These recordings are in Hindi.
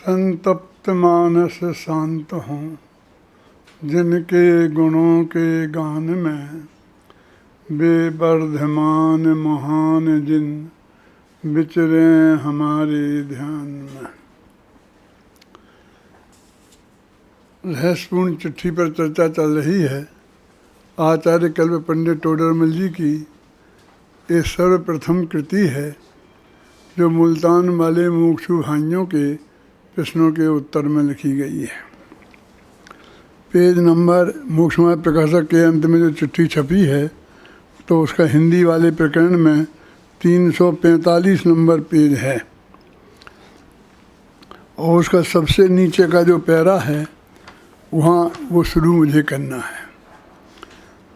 संतप्त मानस शांत हों, जिनके गुणों के गान में बेवर्धमान महान जिन विचरे हमारे ध्यान में। रहस्यपूर्ण चिट्ठी पर चर्चा चल रही है। आचार्य कल्प पंडित टोडरमल जी की ये सर्वप्रथम कृति है जो मुल्तान वाले मुमुक्षु भाइयों के प्रश्नों के उत्तर में लिखी गई है। पेज नंबर मोक्षमाया प्रकाशक के अंत में जो चिट्ठी छपी है तो उसका हिंदी वाले प्रकरण में 345 नंबर पेज है और उसका सबसे नीचे का जो पैरा है वहाँ वो शुरू मुझे करना है।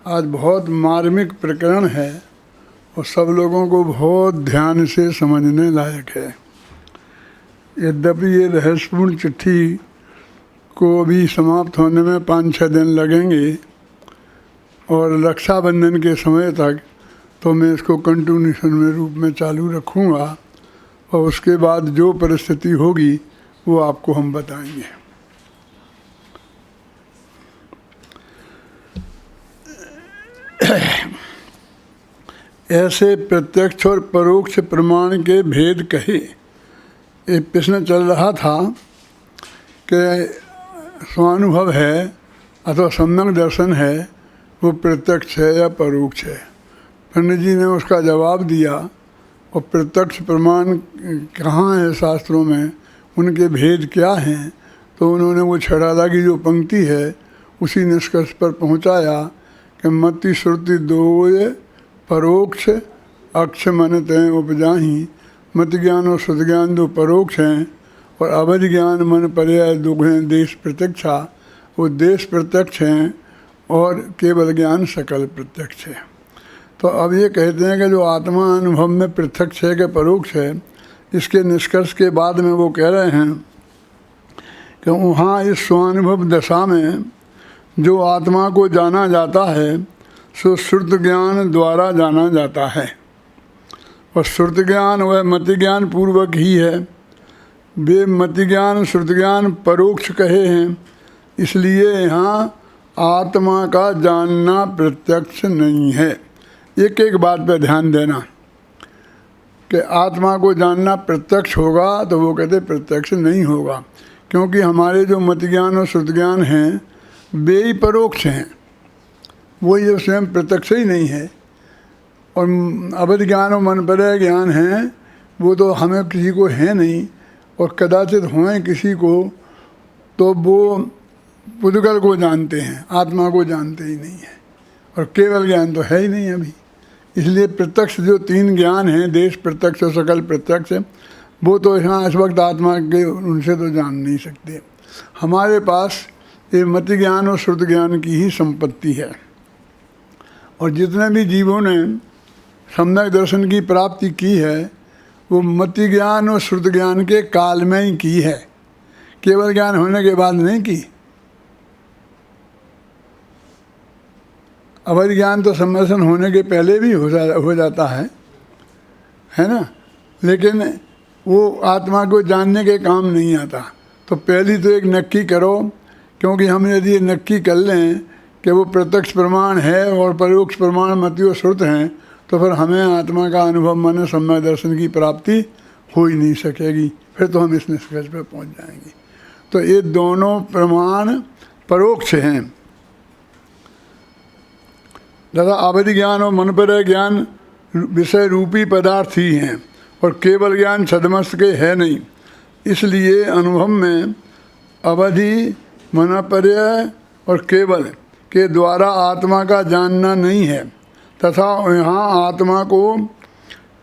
आज बहुत मार्मिक प्रकरण है और सब लोगों को बहुत ध्यान से समझने लायक है। यद्यपि ये रहस्यपूर्ण चिट्ठी को भी समाप्त होने में 5-6 दिन लगेंगे और रक्षाबंधन के समय तक तो मैं इसको कंटिन्यूशन में रूप में चालू रखूँगा और उसके बाद जो परिस्थिति होगी वो आपको हम बताएंगे। ऐसे प्रत्यक्ष और परोक्ष प्रमाण के भेद कहे। एक प्रश्न चल रहा था कि स्वानुभव है अथवा सम्यक दर्शन है वो प्रत्यक्ष है या परोक्ष है। पंडित जी ने उसका जवाब दिया और प्रत्यक्ष प्रमाण कहाँ है शास्त्रों में, उनके भेद क्या हैं, तो उन्होंने वो छड़ादा की जो पंक्ति है उसी निष्कर्ष पर पहुँचाया कि मति श्रुति दोय परोक्ष अक्ष मन तय उपजाही। मत ज्ञान और श्रुत ज्ञान दो परोक्ष हैं और अवध ज्ञान मन पर्याय दो हैं देश प्रत्यक्षा। वो देश प्रत्यक्ष हैं और केवल ज्ञान सकल प्रत्यक्ष है। तो अब ये कहते हैं कि जो आत्मा अनुभव में प्रत्यक्ष है कि परोक्ष है, इसके निष्कर्ष के बाद में वो कह रहे हैं कि वहाँ इस स्वानुभव दशा में जो आत्मा को जाना जाता है सो श्रुत ज्ञान द्वारा जाना जाता है और श्रुत ज्ञान वह मति ज्ञान पूर्वक ही है। वे मति ज्ञान श्रुत ज्ञान परोक्ष कहे हैं, इसलिए यहाँ आत्मा का जानना प्रत्यक्ष नहीं है। एक एक बात पर ध्यान देना कि आत्मा को जानना प्रत्यक्ष होगा तो वो कहते प्रत्यक्ष नहीं होगा, क्योंकि हमारे जो मति ज्ञान और श्रुत ज्ञान हैं वे ही परोक्ष हैं, वो ये स्वयं प्रत्यक्ष ही नहीं है। और अवध ज्ञान और मनपर्याय ज्ञान है वो तो हमें किसी को है नहीं और कदाचित हों किसी को तो वो पुद्गल को जानते हैं, आत्मा को जानते ही नहीं है और केवल ज्ञान तो है ही नहीं अभी। इसलिए प्रत्यक्ष जो 3 ज्ञान हैं, देश प्रत्यक्ष और सकल प्रत्यक्ष, वो तो यहाँ इस वक्त आत्मा के उनसे तो जान नहीं सकते। हमारे पास ये मति ज्ञान और श्रुत ज्ञान की ही संपत्ति है और जितने भी जीवों ने सम्यक दर्शन की प्राप्ति की है वो मति ज्ञान और श्रुत ज्ञान के काल में ही की है, केवल ज्ञान होने के बाद नहीं की। अवध ज्ञान तो सम्मर्शन होने के पहले भी हो जाता है ना, लेकिन वो आत्मा को जानने के काम नहीं आता। तो पहली तो एक नक्की करो, क्योंकि हम यदि ये नक्की कर लें कि वो प्रत्यक्ष प्रमाण है और परोक्ष प्रमाण मति और श्रुत हैं तो फिर हमें आत्मा का अनुभव मन सम्यक दर्शन की प्राप्ति हो ही नहीं सकेगी, फिर तो हम इस निष्कर्ष पर पहुंच जाएंगे। तो ये दोनों प्रमाण परोक्ष हैं दादा। अवधि ज्ञान और मनपर्याय ज्ञान विषय रूपी पदार्थ ही हैं और केवल ज्ञान छदमस्त के है नहीं, इसलिए अनुभव में अवधि मनपर्याय और केवल के द्वारा आत्मा का जानना नहीं है तथा यहाँ आत्मा को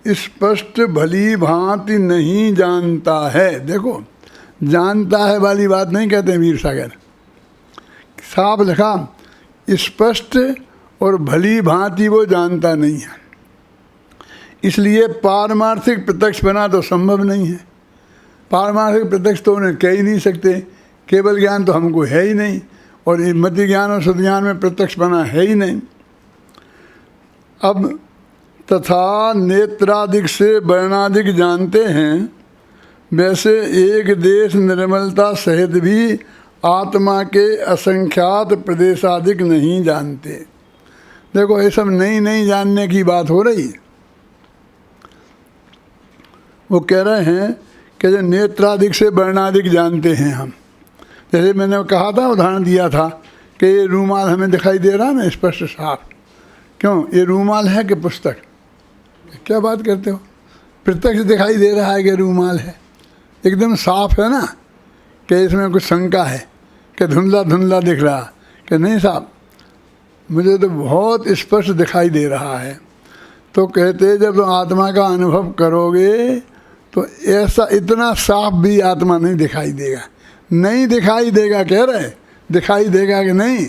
स्पष्ट भली भांति नहीं जानता है। देखो, जानता है वाली बात नहीं कहते वीर सागर, साफ लिखा स्पष्ट और भली भांति वो जानता नहीं है। इसलिए पारमार्थिक प्रत्यक्ष बना तो संभव नहीं है। पारमार्थिक प्रत्यक्ष तो उन्हें कह ही नहीं सकते, केवल ज्ञान तो हमको है ही नहीं और मति ज्ञान और शुद्ध ज्ञान में प्रत्यक्ष बना है ही नहीं। अब तथा नेत्रादिक से वर्णादिक जानते हैं वैसे एक देश निर्मलता सहित भी आत्मा के असंख्यात प्रदेशाधिक नहीं जानते। देखो ये सब नहीं जानने की बात हो रही। वो कह रहे हैं कि जो नेत्राधिक से वर्णाधिक जानते हैं हम। जैसे मैंने कहा था, उदाहरण दिया था कि ये रूमाल हमें दिखाई दे रहा है ना स्पष्ट साफ, क्यों? ये रूमाल है कि पुस्तक? क्या बात करते हो? प्रत्यक्ष दिखाई दे रहा है कि रूमाल है, एकदम साफ है ना, कि इसमें कुछ शंका है कि धुंधला धुंधला दिख रहा कि नहीं साहब, मुझे तो बहुत स्पष्ट दिखाई दे रहा है। तो कहते जब तुम आत्मा का अनुभव करोगे तो ऐसा इतना साफ भी आत्मा नहीं दिखाई देगा। नहीं दिखाई देगा कह रहे, दिखाई देगा कि नहीं?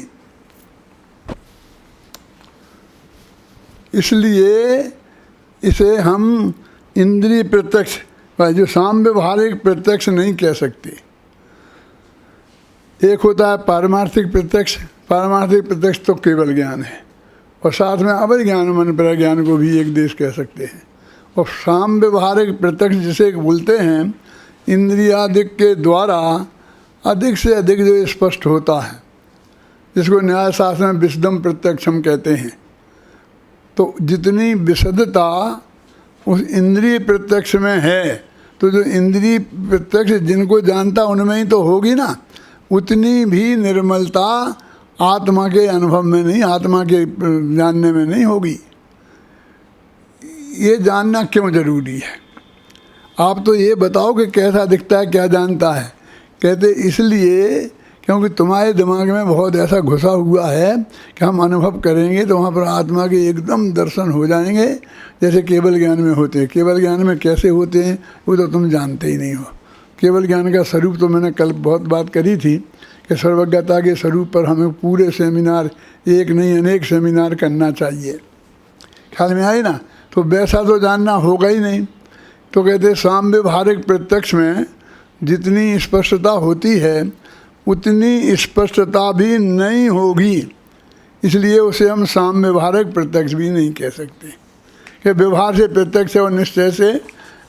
इसलिए इसे हम इंद्रिय प्रत्यक्ष, जो साम्यवहारिक प्रत्यक्ष नहीं कह सकते। एक होता है पारमार्थिक प्रत्यक्ष। पारमार्थिक प्रत्यक्ष तो केवल ज्ञान है, और साथ में अवय ज्ञान मन पर ज्ञान को भी एक देश कह सकते हैं। और साम्यवहारिक प्रत्यक्ष जिसे बोलते हैं, इंद्रियादिक के द्वारा अधिक से अधिक जो स्पष्ट होता है, जिसको न्याय शास्त्र में विशदम प्रत्यक्षम कहते हैं। तो जितनी विशदता उस इंद्रिय प्रत्यक्ष में है, तो जो इंद्रिय प्रत्यक्ष जिनको जानता उनमें ही तो होगी ना, उतनी भी निर्मलता आत्मा के अनुभव में नहीं, आत्मा के जानने में नहीं होगी। ये जानना क्यों जरूरी है? आप तो ये बताओ कि कैसा दिखता है, क्या जानता है। कहते इसलिए क्योंकि तुम्हारे दिमाग में बहुत ऐसा घुसा हुआ है कि हम अनुभव करेंगे तो वहाँ पर आत्मा के एकदम दर्शन हो जाएंगे, जैसे केवल ज्ञान में होते हैं। केवल ज्ञान में कैसे होते हैं वो तो तुम जानते ही नहीं हो। केवल ज्ञान का स्वरूप तो मैंने कल बहुत बात करी थी कि सर्वज्ञता के स्वरूप पर हमें पूरे सेमिनार, एक नहीं अनेक सेमिनार करना चाहिए। ख्याल में आई ना? तो वैसा तो जानना होगा ही नहीं। तो कहते साम्यवहारिक प्रत्यक्ष में जितनी स्पष्टता होती है उतनी स्पष्टता भी नहीं होगी, इसलिए उसे हम साम्यवहारिक प्रत्यक्ष भी नहीं कह सकते। कि व्यवहार से प्रत्यक्ष और निश्चय से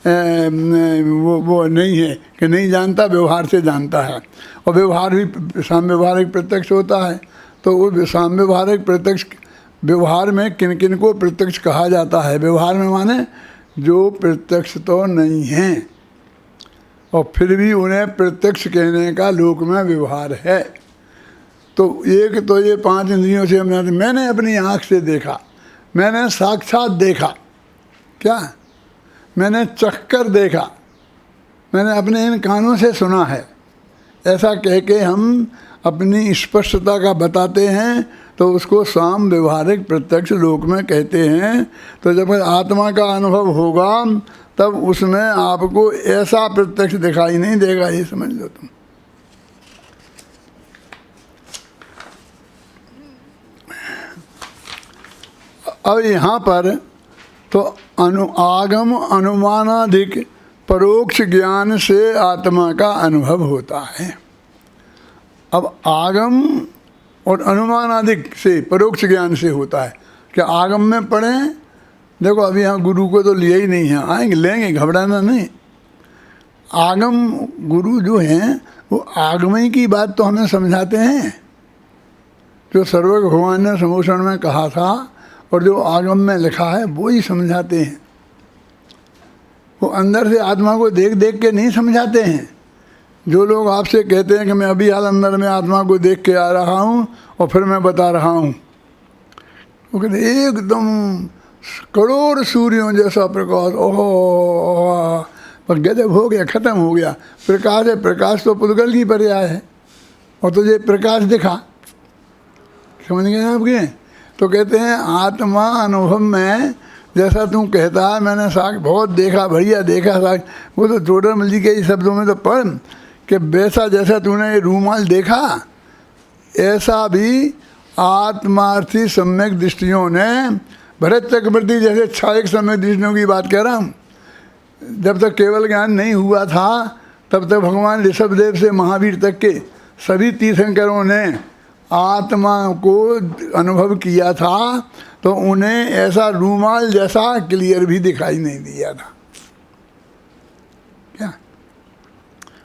वो नहीं है कि नहीं जानता, व्यवहार से जानता है। और व्यवहार भी साम्यवहारिक प्रत्यक्ष होता है। तो वो साम्यवहारिक प्रत्यक्ष, व्यवहार में किन किन को प्रत्यक्ष कहा जाता है? व्यवहार में माने जो प्रत्यक्ष तो नहीं हैं और फिर भी उन्हें प्रत्यक्ष कहने का लोक में व्यवहार है। तो एक तो ये 5 इंद्रियों से हमने, मैंने अपनी आँख से देखा, मैंने साक्षात देखा, क्या मैंने चखकर देखा, मैंने अपने इन कानों से सुना है, ऐसा कह के हम अपनी स्पष्टता का बताते हैं, तो उसको साम व्यवहारिक प्रत्यक्ष लोक में कहते हैं। तो जब आत्मा का अनुभव होगा तब उसमें आपको ऐसा प्रत्यक्ष दिखाई नहीं देगा, ये समझ लो तुम। अब यहाँ पर तो आगम अनुमानाधिक परोक्ष ज्ञान से आत्मा का अनुभव होता है। अब आगम और अनुमानाधिक से परोक्ष ज्ञान से होता है। क्या आगम में पढ़ें? देखो अभी यहाँ गुरु को तो लिया ही नहीं है, आएंगे लेंगे, घबराना नहीं। आगम गुरु जो हैं वो आगमय की बात तो हमें समझाते हैं, जो सर्वज्ञ भगवान ने समोषण में कहा था और जो आगम में लिखा है वो ही समझाते हैं। वो अंदर से आत्मा को देख देख के नहीं समझाते हैं। जो लोग आपसे कहते हैं कि मैं अभी हाल अंदर में आत्मा को देख के आ रहा हूँ और फिर मैं बता रहा हूँ, वो कहते एकदम करोड़ सूर्यों जैसा प्रकाश, ओहो पर गजब हो गया, ख़त्म हो गया। प्रकाश है, प्रकाश तो पुद्गल की पर्याय है और तुझे प्रकाश दिखा, समझ गए आपके? तो कहते हैं आत्मा अनुभव में जैसा तू कहता है, मैंने साख बहुत देखा, बढ़िया देखा साख, वो तो चोडरमल जी के ही शब्दों में तो पढ़ कि वैसा जैसा तूने ये रूमाल देखा, ऐसा भी आत्मार्थी सम्यक दृष्टियों ने, भरत चक्रवर्ती जैसे 6 सम्यक दृष्टियों की बात कह रहा हूँ, जब तक केवल ज्ञान नहीं हुआ था तब तक भगवान ऋषभदेव से महावीर तक के सभी तीर्थंकरों ने आत्मा को अनुभव किया था, तो उन्हें ऐसा रूमाल जैसा क्लियर भी दिखाई नहीं दिया था। क्या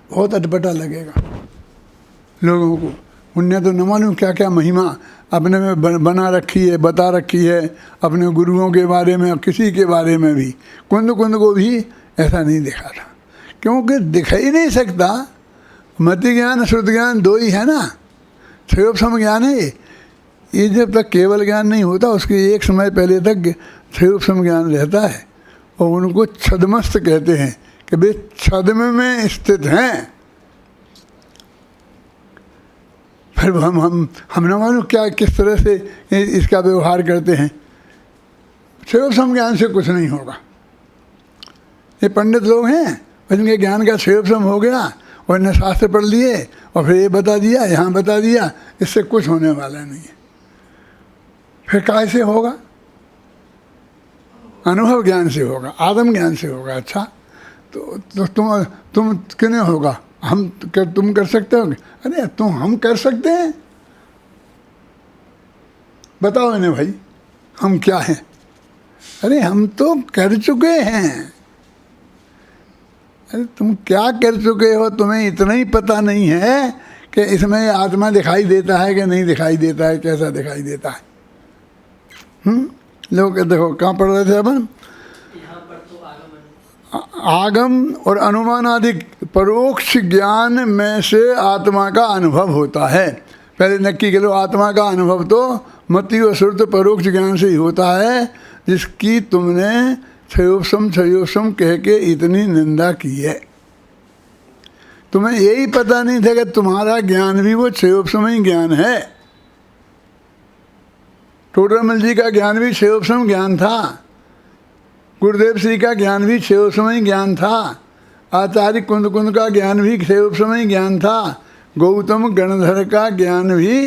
बहुत अटपटा लगेगा लोगों को। उनने तो न मालूम क्या क्या महिमा अपने में बना रखी है, बता रखी है, अपने गुरुओं के बारे में और किसी के बारे में भी। कुंद को भी ऐसा नहीं देखा था, क्योंकि दिख ही नहीं सकता। मति ज्ञान श्रुत ज्ञान दो ही है ना, क्षयोपम ज्ञान है ये। जब तक केवल ज्ञान नहीं होता उसके एक समय पहले तक क्षयोपम ज्ञान रहता है, और उनको छद्मस्त कहते हैं कि वे छद्म में स्थित हैं। फिर हम न मालूम क्या किस तरह से इसका व्यवहार करते हैं। क्षयोपम ज्ञान से कुछ नहीं होगा। ये पंडित लोग हैं, इनके ज्ञान का क्षयोपम हो गया और इन्हें शास्त्र पढ़ लिए और फिर ये बता दिया, यहाँ बता दिया, इससे कुछ होने वाला नहीं है। फिर कैसे होगा? अनुभव ज्ञान से होगा, आत्म ज्ञान से होगा। अच्छा तो तुम क्यों होगा? तुम कर सकते हो? अरे हम कर सकते हैं? बताओ इन्हें भाई, हम क्या हैं? अरे हम तो कर चुके हैं। अरे तुम क्या कर चुके हो? तुम्हें इतना ही पता नहीं है कि इसमें आत्मा दिखाई देता है कि नहीं दिखाई देता है, कैसा दिखाई देता है। लोग देखो कहाँ पढ़ रहे थे अपन? आगम और अनुमान आदि परोक्ष ज्ञान में से आत्मा का अनुभव होता है। पहले नक्की के लो, आत्मा का अनुभव तो मति और श्रुत परोक्ष ज्ञान से ही होता है, जिसकी तुमने क्षयोपम कह के इतनी निंदा की है। तुम्हें यही पता नहीं था कि तुम्हारा ज्ञान भी वो क्षयोपम ही ज्ञान है। टोडरमल जी का ज्ञान भी क्षयोपम ज्ञान था, गुरुदेव श्री का ज्ञान भी क्षयोपम ही ज्ञान था, आचार्य कुंद का ज्ञान भी क्षयोपम ही ज्ञान था, गौतम गणधर का ज्ञान भी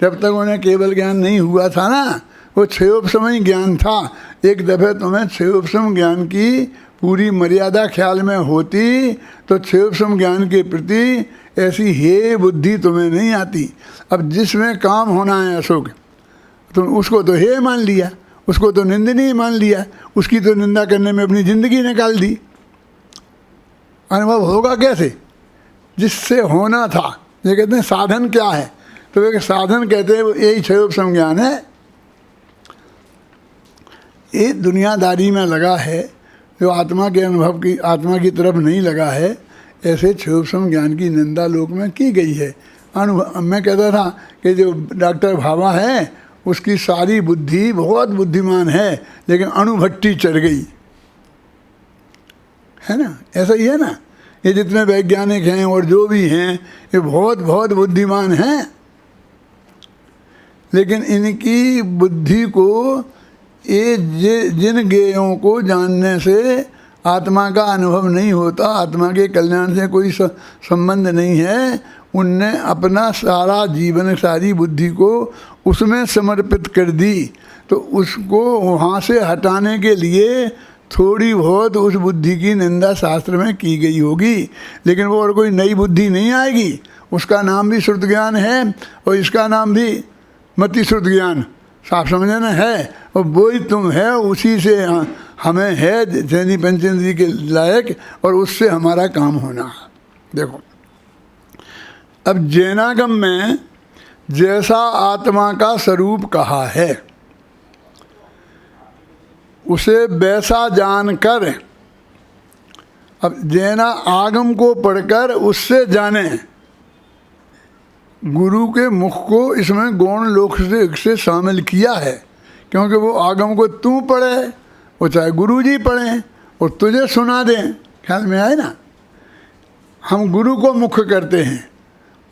जब तक उन्हें केवल ज्ञान नहीं हुआ था ना, वो क्षयोपम ही ज्ञान था। एक दफ़े तुम्हें क्षयोपम ज्ञान की पूरी मर्यादा ख्याल में होती तो क्षयोपम ज्ञान के प्रति ऐसी हे बुद्धि तुम्हें नहीं आती। अब जिसमें काम होना है अशोक, तुम उसको तो हे मान लिया, उसको तो निंदनीय मान लिया, उसकी तो निंदा करने में अपनी ज़िंदगी निकाल दी। अनुभव होगा कैसे? जिससे होना था। ये कहते हैं साधन क्या है, तो एक साधन कहते हैं यही क्षयोपम ज्ञान है। ये दुनियादारी में लगा है, जो आत्मा के अनुभव की, आत्मा की तरफ नहीं लगा है, ऐसे क्षयोपम ज्ञान की निंदा लोक में की गई है। अनुभव, मैं कहता था कि जो डॉक्टर भाभा है उसकी सारी बुद्धि बहुत बुद्धिमान है, लेकिन अणुभट्टी चढ़ गई है ना। ऐसा ही है ना, ये जितने वैज्ञानिक हैं और जो भी हैं ये बहुत बहुत बुद्धिमान हैं, लेकिन इनकी बुद्धि को ये जिन ज्ञेयों को जानने से आत्मा का अनुभव नहीं होता, आत्मा के कल्याण से कोई संबंध नहीं है, उनने अपना सारा जीवन, सारी बुद्धि को उसमें समर्पित कर दी। तो उसको वहाँ से हटाने के लिए थोड़ी बहुत उस बुद्धि की निंदा शास्त्र में की गई होगी, लेकिन वो और कोई नई बुद्धि नहीं आएगी। उसका नाम भी श्रुत ज्ञान है और इसका नाम भी मति श्रुत ज्ञान, साफ समझना है। और वो ही तुम है, उसी से हमें है जैनी पंचेंद्री के लायक, और उससे हमारा काम होना। देखो अब जैनागम में जैसा आत्मा का स्वरूप कहा है उसे वैसा जानकर, अब जैना आगम को पढ़कर उससे जाने, गुरु के मुख को इसमें गौण लोक से शामिल किया है, क्योंकि वो आगम को तू पढ़े, वो चाहे गुरु जी पढ़ें और तुझे सुना दें। ख्याल में आए ना, हम गुरु को मुख्य करते हैं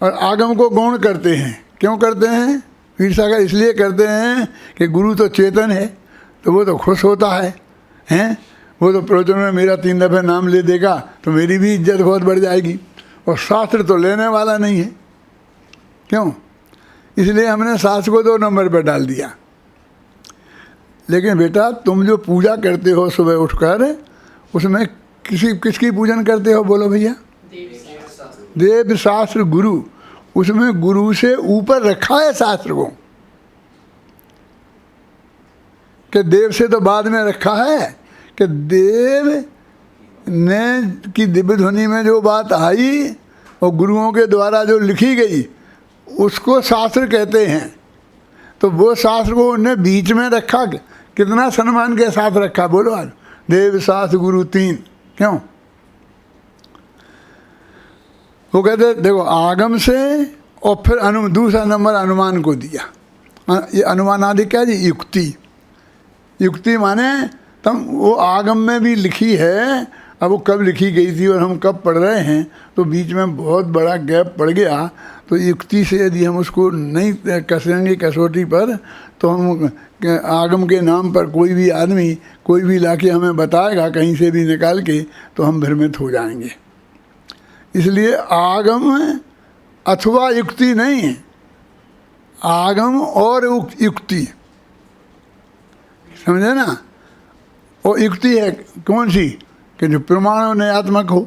और आगम को गौण करते हैं। क्यों करते हैं? वीर सागर इसलिए करते हैं कि गुरु तो चेतन है, तो वो तो खुश होता है, हैं? वो तो प्रवचन में मेरा 3 दफ़े नाम ले देगा तो मेरी भी इज्जत बहुत बढ़ जाएगी, और शास्त्र तो लेने वाला नहीं है। क्यों? इसलिए हमने शास्त्र को 2 नंबर पर डाल दिया। लेकिन बेटा तुम जो पूजा करते हो सुबह उठकर, उसमें किसकी पूजन करते हो? बोलो भैया। देव शास्त्र गुरु, उसमें गुरु से ऊपर रखा है शास्त्र को, कि देव से तो बाद में रखा है, कि देव ने की दिव्य ध्वनि में जो बात आई और गुरुओं के द्वारा जो लिखी गई उसको शास्त्र कहते हैं। तो वो शास्त्र को उन्हें बीच में रखा, कितना सम्मान के साथ रखा, बोलो आज, देव शास्त्र गुरु तीन, क्यों? वो कहते देखो आगम से, और फिर दूसरा नंबर अनुमान को दिया। ये अनुमान आदि क्या जी? युक्ति। युक्ति माने तब वो आगम में भी लिखी है, अब वो कब लिखी गई थी और हम कब पढ़ रहे हैं, तो बीच में बहुत बड़ा गैप पड़ गया। तो युक्ति से यदि हम उसको नहीं कसेंगे कसौटी पर, तो हम आगम के नाम पर कोई भी आदमी कोई भी लाके हमें बताएगा कहीं से भी निकाल के, तो हम भ्रमित हो जाएंगे। इसलिए आगम अथवा युक्ति नहीं है, आगम और युक्ति, समझे ना? और युक्ति है कौन सी? कि जो प्रमाणात्मक हो।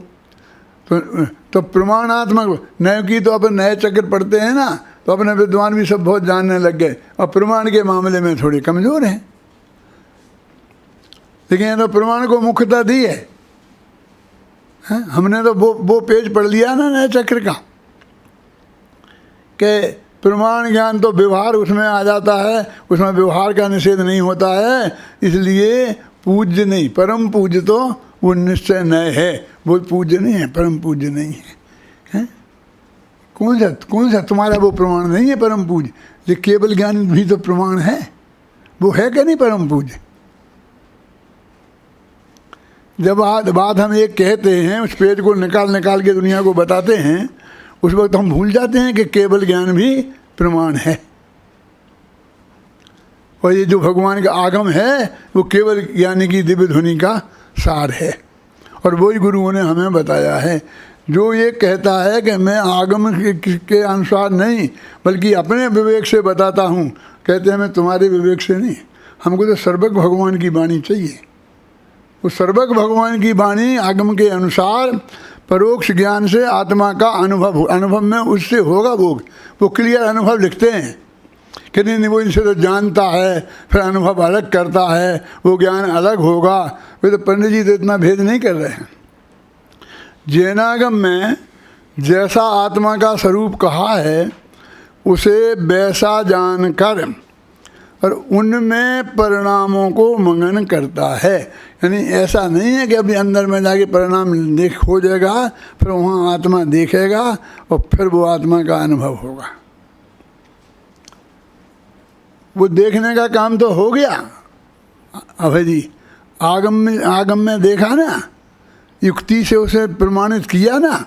तो प्रमाणात्मक नए की तो अपन नए चक्र पढ़ते हैं ना, तो अपने विद्वान भी सब बहुत जानने लग गए, और प्रमाण के मामले में थोड़े कमज़ोर हैं। लेकिन तो प्रमाण को मुख्यता दी है, हमने तो वो पेज पढ़ लिया ना नए चक्र का, कि प्रमाण ज्ञान तो व्यवहार उसमें आ जाता है, उसमें व्यवहार का निषेध नहीं होता है, इसलिए पूज्य नहीं, परम पूज्य तो वो निश्चय नए है, वो पूज्य नहीं है, परम पूज्य नहीं है, हैं? कौन सा तुम्हारा वो प्रमाण नहीं है परम पूज्य? ये केवल ज्ञान भी तो प्रमाण है, वो है क्या नहीं परम पूज्य? जब बात हम एक कहते हैं, उस पेज को निकाल के दुनिया को बताते हैं, उस वक्त हम भूल जाते हैं कि केवल ज्ञान भी प्रमाण है। और ये जो भगवान का आगम है वो केवल ज्ञानी की दिव्य ध्वनि का सार है, और वही गुरुओं ने हमें बताया है। जो ये कहता है कि मैं आगम के अनुसार नहीं बल्कि अपने विवेक से बताता हूँ, कहते हैं मैं तुम्हारे विवेक से नहीं, हमको तो सर्वज्ञ भगवान की वाणी चाहिए। वो सर्वज्ञ भगवान की वाणी आगम के अनुसार परोक्ष ज्ञान से आत्मा का अनुभव में उससे होगा भोग। वो क्लियर अनुभव लिखते हैं कि नहीं वो इनसे तो जानता है, फिर अनुभव अलग करता है, वो ज्ञान अलग होगा। वे तो पंडित जी तो इतना भेद नहीं कर रहे हैं। जैनागम में जैसा आत्मा का स्वरूप कहा है उसे वैसा जानकर और उनमें परिणामों को मंगन करता है। यानी ऐसा नहीं है कि अभी अंदर में जाके परिणाम देख हो जाएगा, फिर वहाँ आत्मा देखेगा और फिर वो आत्मा का अनुभव होगा। वो देखने का काम तो हो गया अभय जी, आगम में देखा ना, युक्ति से उसे प्रमाणित किया ना,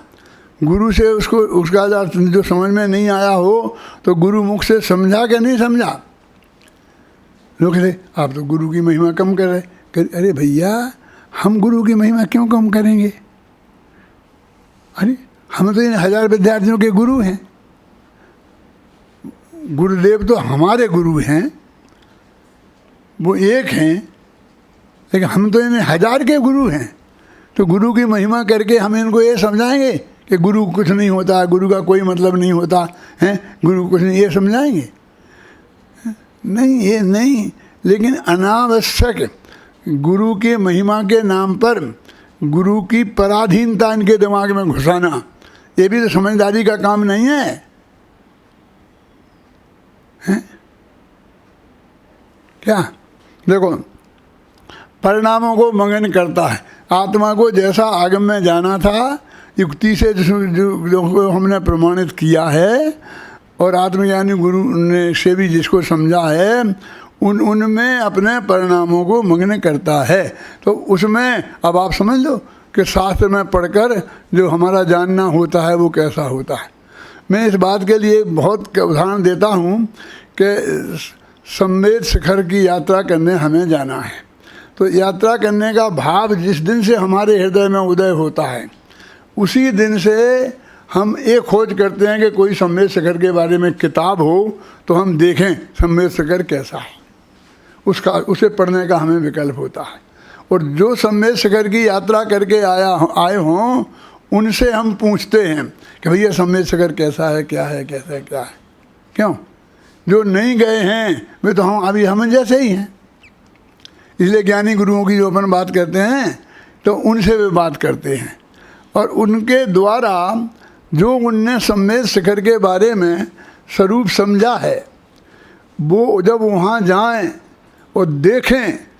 गुरु से उसको उसका जो समझ में नहीं आया हो तो गुरु मुख से समझा कि नहीं समझा। लोग कहते आप तो गुरु की महिमा कम कर रहे। अरे भैया हम गुरु की महिमा क्यों कम करेंगे? अरे हम तो इन 1000 विद्यार्थियों के गुरु हैं, गुरुदेव तो हमारे गुरु हैं, वो एक हैं, लेकिन हम तो इन 1000 के गुरु हैं। तो गुरु की महिमा करके हम इनको ये समझाएंगे कि गुरु कुछ नहीं होता, गुरु का कोई मतलब नहीं होता है, गुरु कुछ नहीं, ये समझाएंगे? नहीं, ये नहीं। लेकिन अनावश्यक गुरु की महिमा के नाम पर गुरु की पराधीनता इनके दिमाग में घुसाना, ये भी तो समझदारी का काम नहीं है, हैं? क्या देखो, परिणामों को मंगन करता है। आत्मा को जैसा आगम में जाना था, युक्ति से जो हमने प्रमाणित किया है, और आत्मज्ञानी गुरु ने से भी जिसको समझा है, उनमें अपने परिणामों को मंगन करता है। तो उसमें अब आप समझ लो कि शास्त्र में पढ़कर जो हमारा जानना होता है वो कैसा होता है। मैं इस बात के लिए बहुत उदाहरण देता हूँ कि संवेद शिखर की यात्रा करने हमें जाना है। तो यात्रा करने का भाव जिस दिन से हमारे हृदय में उदय होता है, उसी दिन से हम एक खोज करते हैं कि कोई संवेद शिखर के बारे में किताब हो तो हम देखें संवेद शिखर कैसा है, उसे पढ़ने का हमें विकल्प होता है। और जो संवेद शिखर की यात्रा करके आए हों उनसे हम पूछते हैं कि भैया संवेद शिखर कैसा है, क्या है, कैसा है, क्या है। क्यों? जो नहीं गए हैं वे तो हम जैसे ही हैं। इसलिए ज्ञानी गुरुओं की जो अपन बात करते हैं तो उनसे वे बात करते हैं, और उनके द्वारा जो उनने सम्मेद शिखर के बारे में स्वरूप समझा है, वो जब वहाँ जाएं और देखें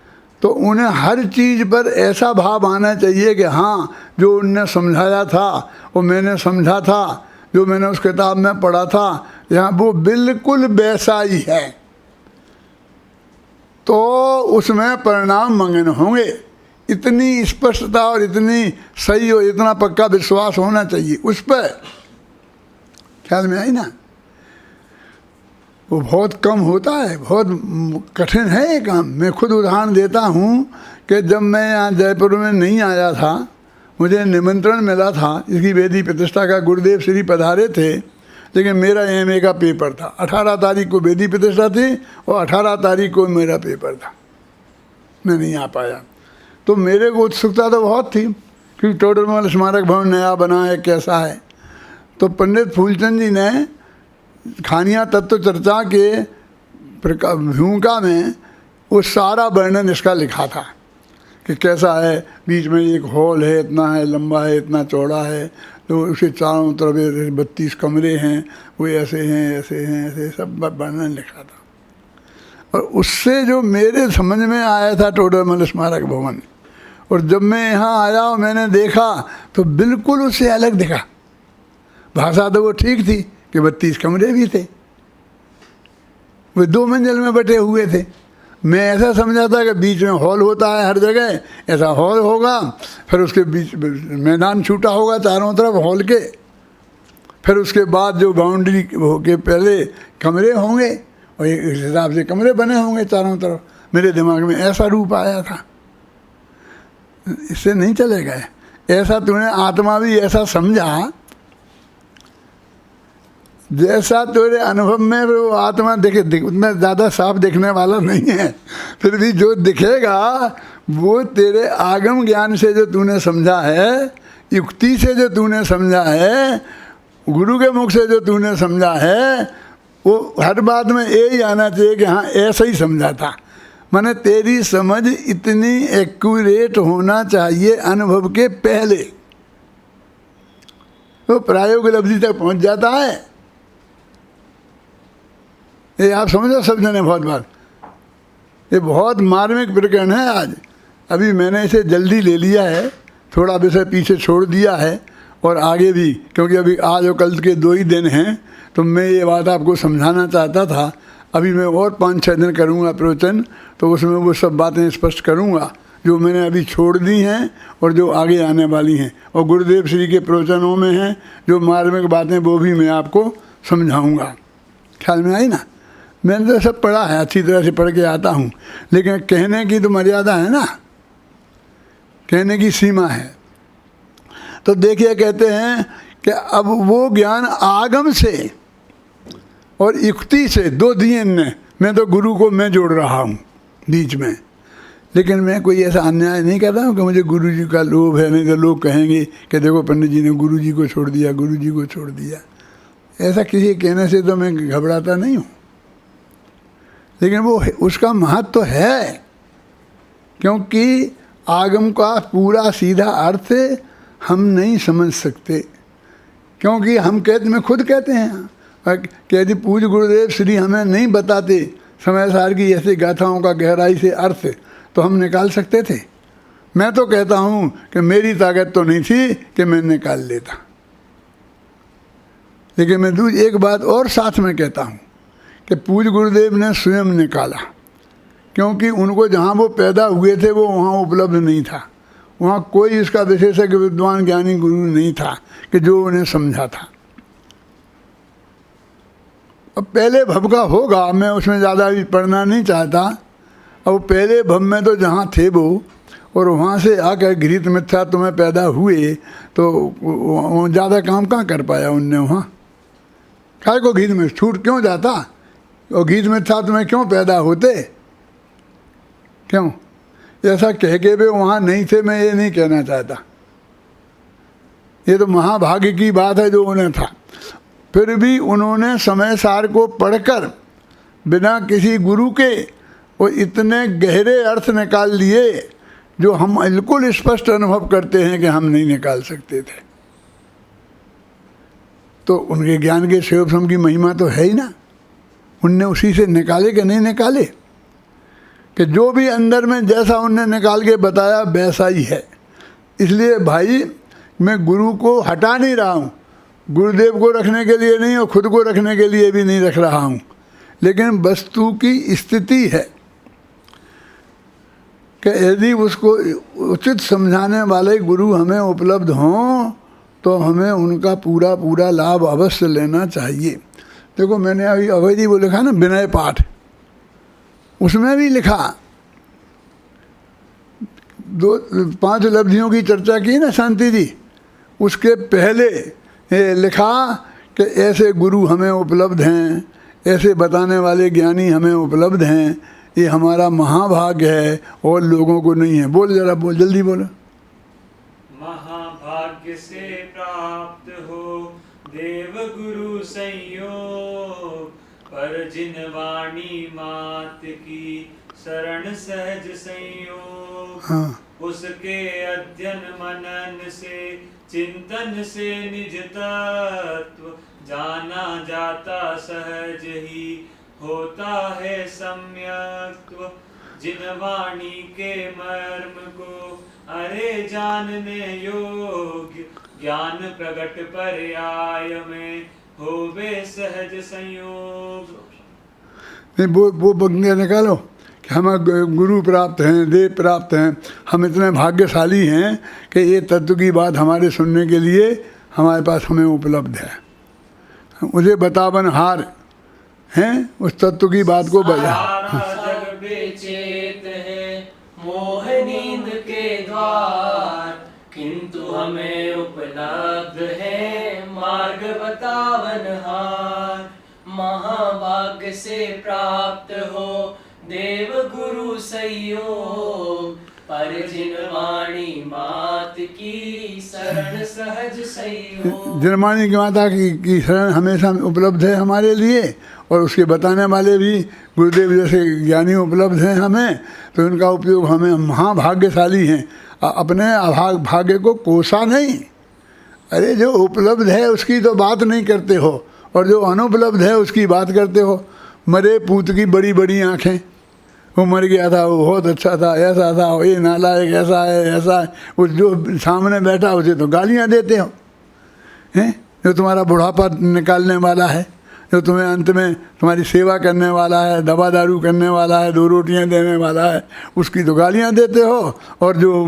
तो उन्हें हर चीज़ पर ऐसा भाव आना चाहिए कि हाँ, जो उनने समझाया था और मैंने समझा था, जो मैंने उस किताब में पढ़ा था, यहाँ वो बिल्कुल वैसा ही है। तो उसमें परिणाम मंगन होंगे। इतनी स्पष्टता और इतनी सही और इतना पक्का विश्वास होना चाहिए उस पर। ख्याल में आई ना? वो बहुत कम होता है, बहुत कठिन है ये काम। मैं खुद उदाहरण देता हूँ कि जब मैं यहाँ जयपुर में नहीं आया था, मुझे निमंत्रण मिला था इसकी वेदी प्रतिष्ठा का, गुरुदेव श्री पधारे थे, लेकिन मेरा एमए का पेपर था। 18 तारीख को वेदी प्रतिष्ठा थी और 18 तारीख को मेरा पेपर था, मैं नहीं आ पाया। तो मेरे को उत्सुकता तो बहुत थी, क्योंकि टोडरमल स्मारक भवन नया बना है, कैसा है। तो पंडित फूलचंद जी ने खानिया तत्व चर्चा के भूमिका में वो सारा वर्णन इसका लिखा था कि कैसा है। बीच में एक हॉल है, इतना है लंबा है, इतना चौड़ा है, तो उसके चारों तरफ 32 कमरे हैं, वो ऐसे हैं, ऐसे हैं, ऐसे सब वर्णन लिखा था। और उससे जो मेरे समझ में आया था टोडरमल स्मारक भवन, और जब मैं यहाँ आया और मैंने देखा तो बिल्कुल उससे अलग दिखा। भाषा तो वो ठीक थी कि 32 कमरे भी थे, वे 2 मंजिल में बटे हुए थे। मैं ऐसा समझा था कि बीच में हॉल होता है हर जगह, ऐसा हॉल होगा, फिर उसके बीच मैदान छूटा होगा चारों तरफ हॉल के, फिर उसके बाद जो बाउंड्री के पहले कमरे होंगे और इस हिसाब से कमरे बने होंगे चारों तरफ। मेरे दिमाग में ऐसा रूप आया था। इससे नहीं चलेगा। ऐसा तूने आत्मा भी ऐसा समझा जैसा तेरे अनुभव में वो आत्मा दिखे उतना ज़्यादा साफ दिखने वाला नहीं है, फिर भी जो दिखेगा वो तेरे आगम ज्ञान से जो तूने समझा है, युक्ति से जो तूने समझा है, गुरु के मुख से जो तूने समझा है, वो हर बात में यही आना चाहिए कि हाँ ऐसा ही समझा था। माने तेरी समझ इतनी एक्यूरेट होना चाहिए अनुभव के पहले, तो प्रायोगिक लब्धि तक पहुंच जाता है। ये आप समझो सब जने बहुत बार, ये बहुत मार्मिक प्रकरण है आज। अभी मैंने इसे जल्दी ले लिया है, थोड़ा विषय पीछे छोड़ दिया है, और आगे भी, क्योंकि अभी आज और कल के 2 ही दिन हैं, तो मैं ये बात आपको समझाना चाहता था। अभी मैं और 5-6 दिन करूँगा प्रवचन, तो उसमें वो सब बातें स्पष्ट करूँगा जो मैंने अभी छोड़ दी हैं और जो आगे आने वाली हैं, और गुरुदेव श्री के प्रवचनों में हैं जो मार्मिक बातें, वो भी मैं आपको समझाऊँगा। ख्याल में आई ना? मैंने तो सब पढ़ा है, अच्छी तरह से पढ़ के आता हूँ, लेकिन कहने की तो मर्यादा है ना, कहने की सीमा है। तो देखिए, कहते हैं कि अब वो ज्ञान आगम से और युक्ति से 2 दिए ने। मैं तो गुरु को मैं जोड़ रहा हूँ बीच में, लेकिन मैं कोई ऐसा अन्याय नहीं कर रहा हूँ कि मुझे गुरु जी का लोभ है, नहीं तो लोग कहेंगे कि देखो पंडित जी ने गुरु जी को छोड़ दिया, गुरु जी को छोड़ दिया। ऐसा किसी कहने से तो मैं घबराता नहीं हूँ, लेकिन वो उसका महत्व तो है, क्योंकि आगम का पूरा सीधा अर्थ हम नहीं समझ सकते, क्योंकि हम कहते, मैं खुद कहते हैं कि यदि पूज्य गुरुदेव श्री हमें नहीं बताते समय सार की ऐसी गाथाओं का गहराई से अर्थ, तो हम निकाल सकते थे। मैं तो कहता हूँ कि मेरी ताकत तो नहीं थी कि मैं निकाल लेता, लेकिन मैं एक बात और साथ में कहता हूँ कि पूज्य गुरुदेव ने स्वयं निकाला, क्योंकि उनको जहाँ वो पैदा हुए थे वो वहाँ उपलब्ध नहीं था, वहाँ कोई इसका विशेषज्ञ विद्वान ज्ञानी गुरु नहीं था कि जो उन्हें समझा था। अब पहले भव का होगा, मैं उसमें ज़्यादा भी पढ़ना नहीं चाहता। अब पहले भव में तो जहाँ थे वो, और वहाँ से आकर घृत मिथ्या तुम्हें पैदा हुए, तो ज़्यादा काम कहाँ कर पाया उनने वहाँ। काय को घृत में छूट क्यों जाता, और घृत मिथ्या तुम्हें क्यों पैदा होते, क्यों? ऐसा कह के भी वहाँ नहीं थे, मैं ये नहीं कहना चाहता। ये तो महाभाग्य की बात है जो उन्हें था। फिर भी उन्होंने समय सार को पढ़कर बिना किसी गुरु के वो इतने गहरे अर्थ निकाल लिए जो हम बिल्कुल स्पष्ट अनुभव करते हैं कि हम नहीं निकाल सकते थे। तो उनके ज्ञान के सेव सम की महिमा तो है ही ना, उनने उसी से निकाले कि नहीं निकाले, कि जो भी अंदर में जैसा उनने निकाल के बताया वैसा ही है। इसलिए भाई मैं गुरु को हटा नहीं रहा हूँ, गुरुदेव को रखने के लिए नहीं और खुद को रखने के लिए भी नहीं रख रहा हूँ, लेकिन वस्तु की स्थिति है कि यदि उसको उचित समझाने वाले गुरु हमें उपलब्ध हों तो हमें उनका पूरा पूरा लाभ अवश्य लेना चाहिए। देखो मैंने अभी अवैधी वो लिखा ना विनय पाठ, उसमें भी लिखा 5 उपलब्धियों की चर्चा की ना शांति जी, उसके पहले लिखा कि ऐसे गुरु हमें उपलब्ध हैं, ऐसे बताने वाले ज्ञानी हमें उपलब्ध हैं, ये हमारा महाभाग्य है और लोगों को नहीं है। बोल जरा, बोल जल्दी बोलो। महाभाग्य से प्राप्त हो देव गुरु संयोग, पर जिन वाणी मात की शरण सहज संयोग। हाँ, उसके अध्ययन मनन से चिंतन से निज तत्व, जाना जाता सहज ही होता है सम्यक्त्व। जिन वाणी के मर्म को अरे जानने योग्य, ज्ञान प्रगट पर्याय में होवे सहज संयोग। वो बंगे निकालो कि हम गुरु प्राप्त हैं, देव प्राप्त हैं, हम इतने भाग्यशाली हैं कि ये तत्व की बात हमारे सुनने के लिए हमारे पास हमें उपलब्ध है। मुझे बतावन हार हैं उस तत्व की बात को बजा। जग बेचेत है मोह नींद के द्वार, किंतु हमें उपलब्ध है मार्ग बतावन हार। महाभाग्य से प्राप्त हो देव गुरु संयोग, पर जिन वाणी मात की शरण सहज संयोग। जिन वाणी की माता की शरण हमेशा उपलब्ध है हमारे लिए, और उसके बताने वाले भी गुरुदेव जैसे ज्ञानी उपलब्ध हैं हमें, तो उनका उपयोग हमें महाभाग्यशाली हैं। अपने भाग्य को कोसा नहीं, अरे जो उपलब्ध है उसकी तो बात नहीं करते हो, और जो अनुपलब्ध है उसकी बात करते हो। मरे पूत की बड़ी बड़ी आँखें, वो मर गया था, वो बहुत अच्छा था, ऐसा था, ये नालायक ऐसा है ऐसा है, वो जो सामने बैठा उसे तो गालियाँ देते हो हैं। जो तुम्हारा बुढ़ापा निकालने वाला है, जो तुम्हें अंत में तुम्हारी सेवा करने वाला है, दवा दारू करने वाला है, 2 रोटियां देने वाला है, उसकी तो गालियां देते हो, और जो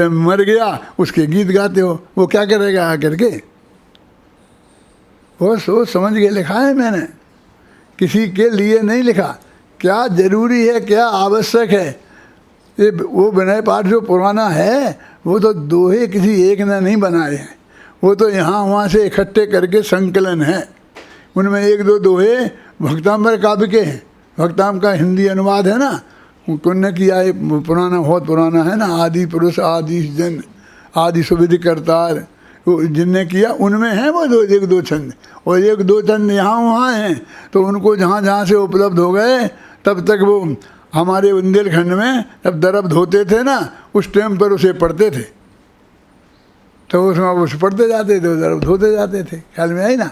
मर गया उसके गीत गाते हो। वो क्या करेगा आकर के? वो सोच समझ के लिखा है मैंने, किसी के लिए नहीं लिखा। क्या जरूरी है, क्या आवश्यक है, ये वो विनय पाठ जो पुराना है वो तो दोहे किसी एक ने नहीं बनाए हैं, वो तो यहाँ वहाँ से इकट्ठे करके संकलन है। उनमें 1-2 दोहे भक्ताम्बर काव्य के हैं, भक्ताम का हिंदी अनुवाद है ना, उन्होंने किया है, पुराना बहुत पुराना है ना, आदि पुरुष आदि जन आदि सुविधि करतार, जिनने किया उनमें है वो 1-2 छंद, और 1-2 छंद यहाँ वहाँ हैं। तो उनको जहाँ जहाँ से उपलब्ध हो गए तब तक वो हमारे बुंदेलखंड में जब दर्द होते थे ना, उस टाइम पर उसे पढ़ते थे, तो उसमें उसे पढ़ते जाते थे, दर्द होते जाते थे, ख्याल में आई ना,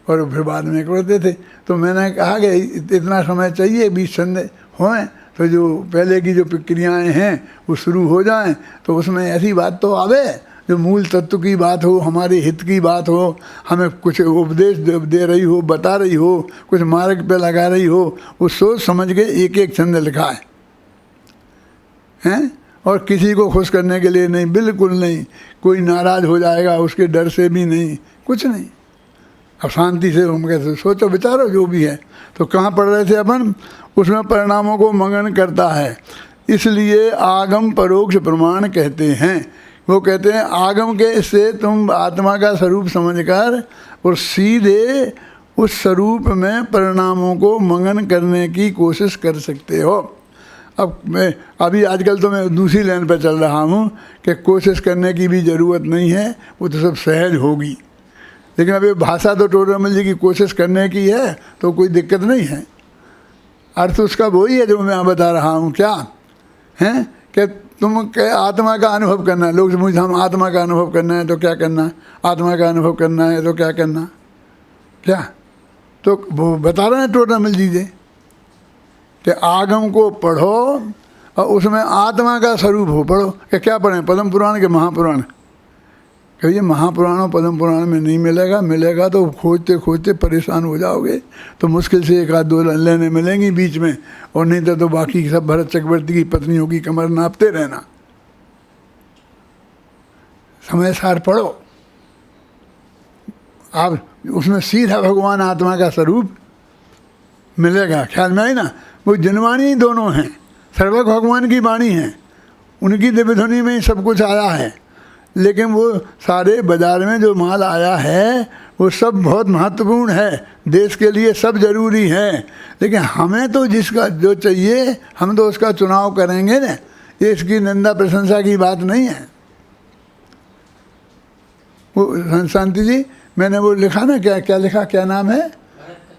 और फिर बाद में करते थे। तो मैंने कहा कि इतना समय चाहिए, 20 छंद हों तो जो पहले की जो प्रक्रियाएँ हैं वो शुरू हो जाएं, तो उसमें ऐसी बात तो आवे जो मूल तत्व की बात हो, हमारे हित की बात हो, हमें कुछ उपदेश दे रही हो, बता रही हो, कुछ मार्ग पे लगा रही हो। वो सोच समझ के 1-1 छंद लिखा है हैं, और किसी को खुश करने के लिए नहीं, बिल्कुल नहीं, कोई नाराज़ हो जाएगा उसके डर से भी नहीं, कुछ नहीं। अब शांति से हम कहते सोचो विचारो जो भी है। तो कहाँ पढ़ रहे थे अपन? उसमें परिणामों को मंगन करता है, इसलिए आगम परोक्ष प्रमाण कहते हैं। वो कहते हैं आगम के से तुम आत्मा का स्वरूप समझकर और सीधे उस स्वरूप में परिणामों को मंगन करने की कोशिश कर सकते हो। अब मैं अभी आजकल तो मैं दूसरी लाइन पर चल रहा हूँ कि कोशिश करने की भी ज़रूरत नहीं है, वो तो सब सहज होगी। लेकिन अब ये भाषा तो टोडरमल जी की कोशिश करने की है, तो कोई दिक्कत नहीं है। अर्थ उसका वही है जो मैं बता रहा हूँ। क्या है कि तुम के आत्मा का अनुभव करना है। लोग मुझे हम आत्मा का अनुभव करना है तो क्या करना, आत्मा का अनुभव करना है तो क्या करना, क्या? तो वो बता रहे हैं टोटल चीज़ें कि आगम को पढ़ो और उसमें आत्मा का स्वरूप हो। पढ़ो कि क्या पढ़ें, पद्म पुराण के महापुराण? कहिए महापुराण और पद्म पुराण में नहीं मिलेगा, मिलेगा तो खोजते खोजते परेशान हो जाओगे, तो मुश्किल से एक आध दो लेने मिलेंगी बीच में, और नहीं तो बाकी सब भरत चक्रवर्ती की पत्नियों की कमर नापते रहना। समय सार पढ़ो, आप उसमें सीधा भगवान आत्मा का स्वरूप मिलेगा। ख्याल में आई ना? वो जनवाणी दोनों हैं, सर्वक भगवान की वाणी है, उनकी दिव्य ध्वनि में ही सब कुछ आया है। लेकिन वो सारे बाजार में जो माल आया है वो सब बहुत महत्वपूर्ण है, देश के लिए सब जरूरी है, लेकिन हमें तो जिसका जो चाहिए हम तो उसका चुनाव करेंगे ना। ये इसकी निंदा प्रशंसा की बात नहीं है। वो शांति जी, मैंने वो लिखा ना, क्या क्या लिखा, क्या नाम है?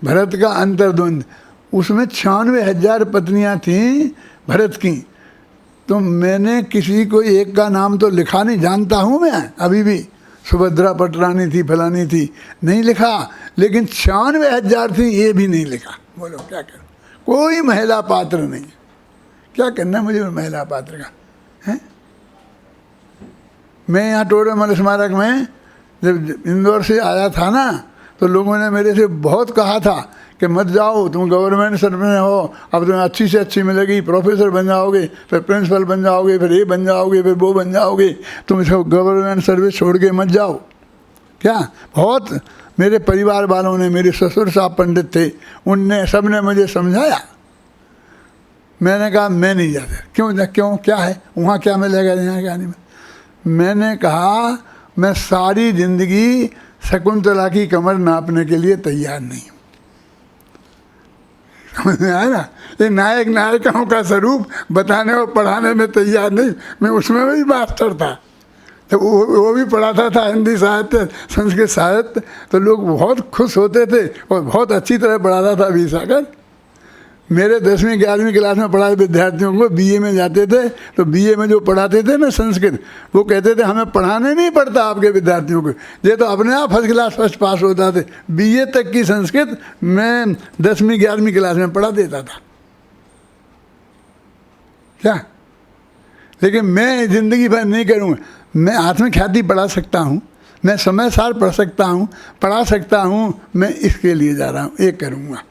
भरत का अंतर्द्वंद। उसमें 96,000 पत्नियां थीं भरत की, तो मैंने किसी को एक का नाम तो लिखा नहीं, जानता हूँ मैं अभी भी, सुभद्रा पटरानी थी, फलानी थी, नहीं लिखा, लेकिन 96,000 थी ये भी नहीं लिखा। बोलो क्या करूँ? कोई महिला पात्र नहीं, क्या करना मुझे महिला पात्र का है? मैं यहाँ टोडरमल स्मारक में जब इंदौर से आया था ना, तो लोगों ने मेरे से बहुत कहा था कि मत जाओ, तुम गवर्नमेंट सर्विस में हो, अब तुम्हें अच्छी से अच्छी मिलेगी, प्रोफेसर बन जाओगे, फिर प्रिंसिपल बन जाओगे, फिर ये बन जाओगे, फिर वो बन जाओगे, तुम इसको गवर्नमेंट सर्विस छोड़ के मत जाओ। क्या बहुत मेरे परिवार वालों ने, मेरे ससुर साहब पंडित थे, उनने सब ने मुझे समझाया। मैंने कहा मैं नहीं जाता। क्यों क्या है वहाँ, क्या मिलेगा यहाँ क्या नहीं? मैंने कहा मैं सारी जिंदगी शकुंतला की कमर नापने के लिए तैयार नहीं हूँ। समझ में आया ना? ये नायक नायिकाओं का स्वरूप बताने और पढ़ाने में तैयार नहीं। मैं उसमें भी मास्टर था, तो वो भी पढ़ाता था हिंदी साहित्य, संस्कृत साहित्य, तो लोग बहुत खुश होते थे और बहुत अच्छी तरह पढ़ाता था। वी सागर मेरे 10वीं 11वीं क्लास में पढ़ाए विद्यार्थियों को, बीए में जाते थे तो बीए में जो पढ़ाते थे ना संस्कृत, वो कहते थे हमें पढ़ाने नहीं पड़ता आपके विद्यार्थियों को, ये तो अपने आप फर्स्ट क्लास फर्स्ट पास होता थे। बीए तक की संस्कृत मैं 10वीं 11वीं क्लास में पढ़ा देता था। क्या? लेकिन मैं ज़िंदगी भर नहीं करूँगा। मैं आत्मख्याति पढ़ा सकता हूँ, मैं समय सार पढ़ सकता हूँ, पढ़ा सकता हूँ, मैं इसके लिए जा रहा हूँ, ये करूँगा।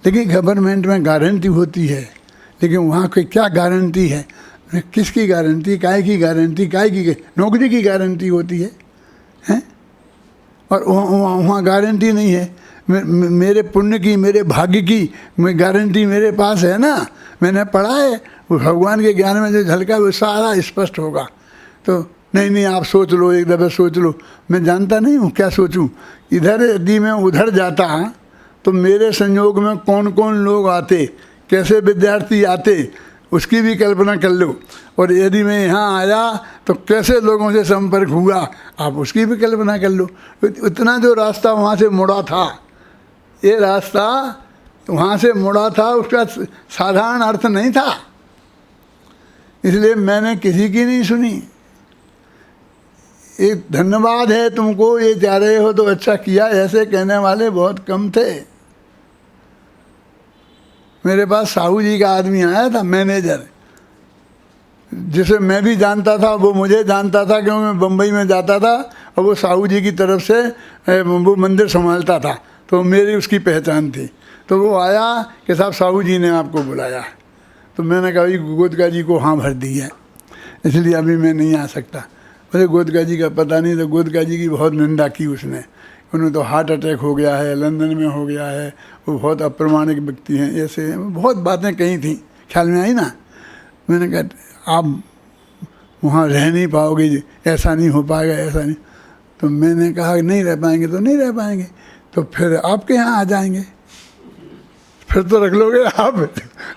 लेकिन गवर्नमेंट में गारंटी होती है, लेकिन वहाँ कोई क्या गारंटी है? किसकी गारंटी? काय की गारंटी? काय की नौकरी की गारंटी होती है, हैं? और वहाँ गारंटी नहीं है। मेरे पुण्य की, मेरे भाग्य की गारंटी मेरे पास है ना, मैंने पढ़ा है। वो भगवान के ज्ञान में जो झलका वो सारा स्पष्ट होगा। तो नहीं आप सोच लो, एक दफ़े सोच लो। मैं जानता नहीं हूँ क्या सोचूं। इधर यदि मैं उधर जाता तो मेरे संयोग में कौन कौन लोग आते, कैसे विद्यार्थी आते, उसकी भी कल्पना कर लो। और यदि मैं यहाँ आया तो कैसे लोगों से संपर्क हुआ, आप उसकी भी कल्पना कर लो। इतना जो रास्ता वहाँ से मुड़ा था, ये रास्ता वहाँ से मुड़ा था, उसका साधारण अर्थ नहीं था। इसलिए मैंने किसी की नहीं सुनी। एक धन्यवाद है तुमको, ये जा रहे हो तो अच्छा किया, ऐसे कहने वाले बहुत कम थे। मेरे पास साहू जी का आदमी आया था, मैनेजर, जिसे मैं भी जानता था, वो मुझे जानता था क्योंकि मैं बम्बई में जाता था और वो साहू जी की तरफ से वो मंदिर संभालता था, तो मेरी उसकी पहचान थी। तो वो आया कि साहब साहू जी ने आपको बुलाया। तो मैंने कहा भाई गोदका जी को हाँ भर दी है, इसलिए अभी मैं नहीं आ सकता। बोले गोदका जी का पता नहीं। तो गोदका जी की बहुत निंदा की उसने, उन्हें तो हार्ट अटैक हो गया है, लंदन में हो गया है, वो बहुत अप्रामाणिक व्यक्ति हैं, ऐसे बहुत बातें कही थी। ख्याल में आई ना? मैंने कहा आप वहाँ रह नहीं पाओगे जी, ऐसा नहीं हो पाएगा, ऐसा नहीं। तो मैंने कहा नहीं रह पाएंगे तो नहीं रह पाएंगे, तो फिर आपके यहाँ आ जाएंगे, फिर तो रख लोगे आप।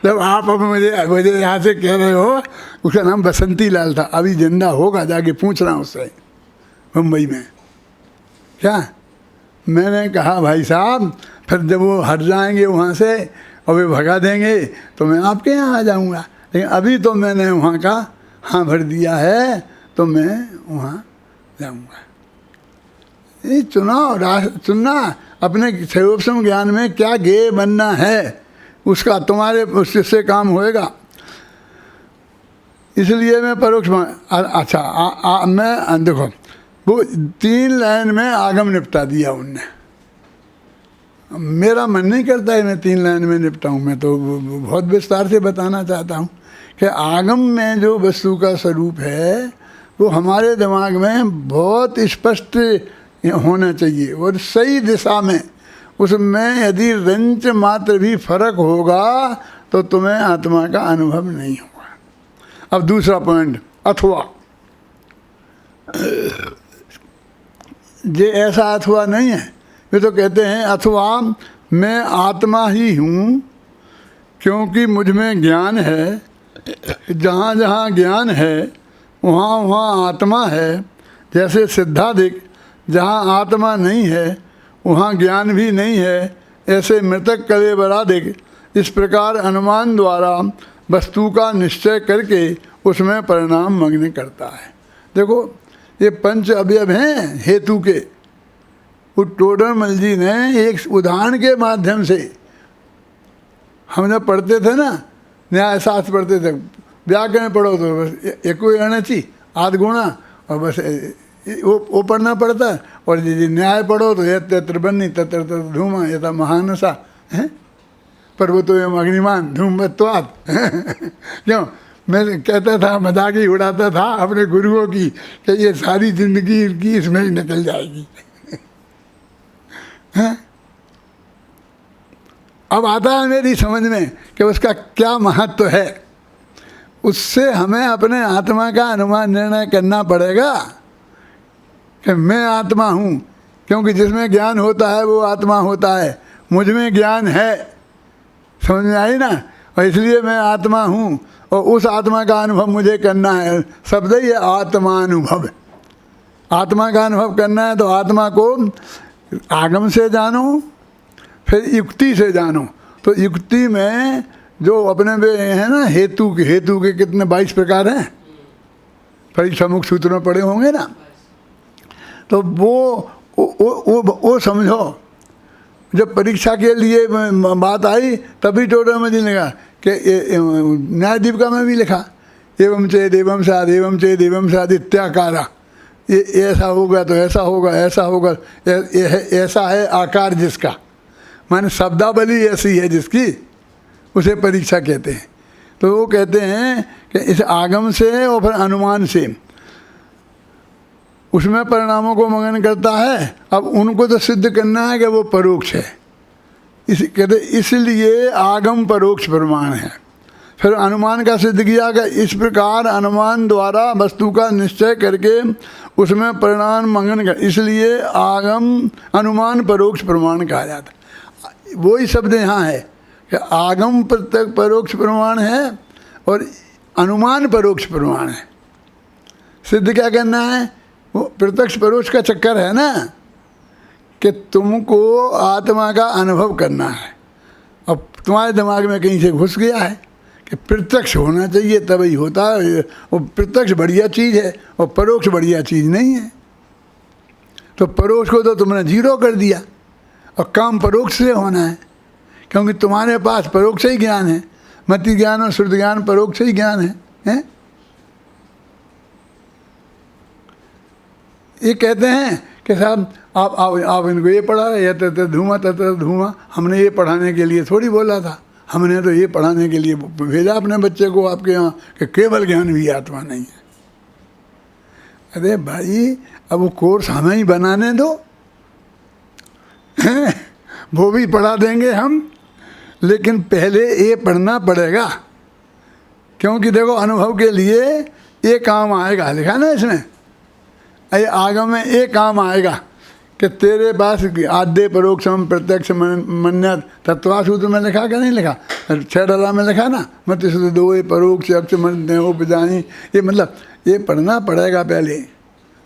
जब आप अब मुझे यहाँ से कह रहे हो, उसका नाम बसंती लाल था, अभी जिंदा होगा, जाके पूछ रहा हूँ उससे मुंबई में। क्या? मैंने कहा भाई साहब फिर जब वो हट जाएंगे वहाँ से और वे भगा देंगे तो मैं आपके यहाँ आ जाऊँगा, लेकिन अभी तो मैंने वहाँ का हाँ भर दिया है तो मैं वहाँ जाऊँगा। ये चुनना अपने सर्वोपम ज्ञान में क्या ज्ञेय बनना है, उसका तुम्हारे उससे काम होएगा। इसलिए मैं परोक्ष अच्छा मैं देखो वो 3 लाइन में आगम निपटा दिया उनने। मेरा मन नहीं करता है मैं 3 लाइन में निपटाऊँ, मैं तो बहुत विस्तार से बताना चाहता हूँ कि आगम में जो वस्तु का स्वरूप है वो हमारे दिमाग में बहुत स्पष्ट होना चाहिए और सही दिशा में। उसमें यदि रंच मात्र भी फर्क होगा तो तुम्हें आत्मा का अनुभव नहीं होगा। अब दूसरा पॉइंट, अथवा। ये ऐसा अथवा नहीं है, वे तो कहते हैं अथवा मैं आत्मा ही हूँ क्योंकि मुझ में ज्ञान है, जहाँ जहाँ ज्ञान है वहाँ वहाँ आत्मा है। जैसे सिद्धाधिक जहाँ आत्मा नहीं है वहाँ ज्ञान भी नहीं है, ऐसे मृतक कलेवराधिक इस प्रकार अनुमान द्वारा वस्तु का निश्चय करके उसमें परिणाम मग्न करता है। देखो ये 5 अवयव हैं हेतु के। वो टोडरमल जी ने एक उदाहरण के माध्यम से, हम जब पढ़ते थे ना न्याय शास्त्र पढ़ते थे, व्याकरण पढ़ो तो बस एको अणची आध गुणा और बस वो पढ़ना पड़ता है। और यदि न्याय पढ़ो तो यत्र यत्र बन्नी तत्र तत्र धूमा यथा महानसा है पर्वतो एवं अग्निमान धूमत्वात् क्यों मैं कहता था, मजाक ही उड़ाता था अपने गुरुओं की कि ये सारी जिंदगी की इसमें ही निकल जाएगी। है? अब आता है मेरी समझ में कि उसका क्या महत्व है। उससे हमें अपने आत्मा का अनुमान निर्णय करना पड़ेगा कि मैं आत्मा हूँ, क्योंकि जिसमें ज्ञान होता है वो आत्मा होता है। मुझ में ज्ञान है, समझ में आई ना, और इसलिए मैं आत्मा हूँ और उस आत्मा का अनुभव मुझे करना है। शब्द ही है आत्मानुभव। आत्मा का अनुभव करना है तो आत्मा को आगम से जानो, फिर युक्ति से जानो। तो युक्ति में जो अपने में है ना हेतु के कितने 22 प्रकार हैं, परीक्षा मुख्य सूत्र में पढ़े होंगे ना। तो वो समझो, जब परीक्षा के लिए बात आई तभी टोडरमल जी ने कहा कि न्याय दीपिका में भी लिखा एवं चेद एवं साध एवं चेद एवं साध इत्याकारा। ये ऐसा होगा तो ऐसा होगा, ऐसा होगा, ऐसा है आकार जिसका, माने शब्दावली ऐसी है जिसकी, उसे परीक्षा कहते हैं। तो वो कहते हैं कि इस आगम से और फिर अनुमान से उसमें परिणामों को मगन करता है। अब उनको तो सिद्ध करना है कि वो परोक्ष है, कहते इसलिए आगम परोक्ष प्रमाण है। फिर अनुमान का सिद्ध किया कि इस प्रकार अनुमान द्वारा वस्तु का निश्चय करके उसमें परिणाम मगन कर, इसलिए आगम अनुमान परोक्ष प्रमाण कहा जाता है। वही शब्द यहाँ है कि आगम प्रत्यक्ष परोक्ष प्रमाण है और अनुमान परोक्ष प्रमाण है। सिद्ध क्या करना है, वो प्रत्यक्ष परोक्ष का चक्कर है ना, कि तुमको आत्मा का अनुभव करना है। अब तुम्हारे दिमाग में कहीं से घुस गया है कि प्रत्यक्ष होना चाहिए तभी होता है। वो प्रत्यक्ष बढ़िया चीज़ है और परोक्ष बढ़िया चीज़ नहीं है। तो परोक्ष को तो तुमने 0 कर दिया और काम परोक्ष से होना है, क्योंकि तुम्हारे पास परोक्ष ही ज्ञान है। मति ज्ञान और श्रुत ज्ञान परोक्ष ही ज्ञान है? ये कहते हैं कि साहब आप इनको ये पढ़ा रहे, तत्र धूमा। हमने ये पढ़ाने के लिए थोड़ी बोला था, हमने तो ये पढ़ाने के लिए भेजा अपने बच्चे को आपके यहाँ कि केवल ज्ञान भी आत्मा नहीं है। अरे भाई अब वो कोर्स हमें ही बनाने दो, वो भी पढ़ा देंगे हम, लेकिन पहले ये पढ़ना पड़ेगा। क्योंकि देखो अनुभव के लिए ये काम आएगा, लिखा ना इसमें, ये आगम में एक काम आएगा कि तेरे पास आद्य परोक्षम प्रत्यक्ष मन्यत तत्वा सूत्र में लिखा क्या नहीं लिखा, 6 डला में लिखा ना, मत सूत्र 2 परोक्ष अक्ष उपजानी। ये मतलब ये पढ़ना पड़ेगा पहले,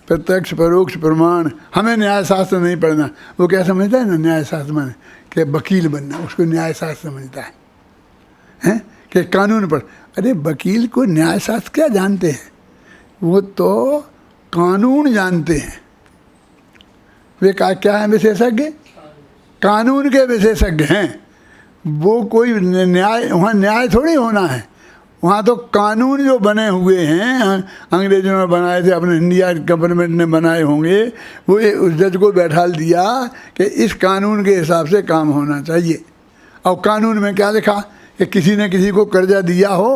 प्रत्यक्ष परोक्ष प्रमाण। हमें न्याय शास्त्र नहीं पढ़ना। वो क्या समझता है ना न्याय शास्त्र में कि वकील बनना, उसको न्याय शास्त्र समझता है कि कानून पढ़। अरे वकील को न्याय शास्त्र क्या जानते हैं, वो तो कानून जानते हैं। वे क्या हैं विशेषज्ञ? कानून के विशेषज्ञ हैं। वो कोई न्याय, वहाँ न्याय थोड़ी होना है, वहाँ तो कानून जो बने हुए हैं, अंग्रेजों ने बनाए थे, अपने इंडिया गवर्नमेंट ने बनाए होंगे, वो उस जज को बैठा दिया कि इस कानून के हिसाब से काम होना चाहिए। और कानून में क्या लिखा कि किसी ने किसी को कर्जा दिया हो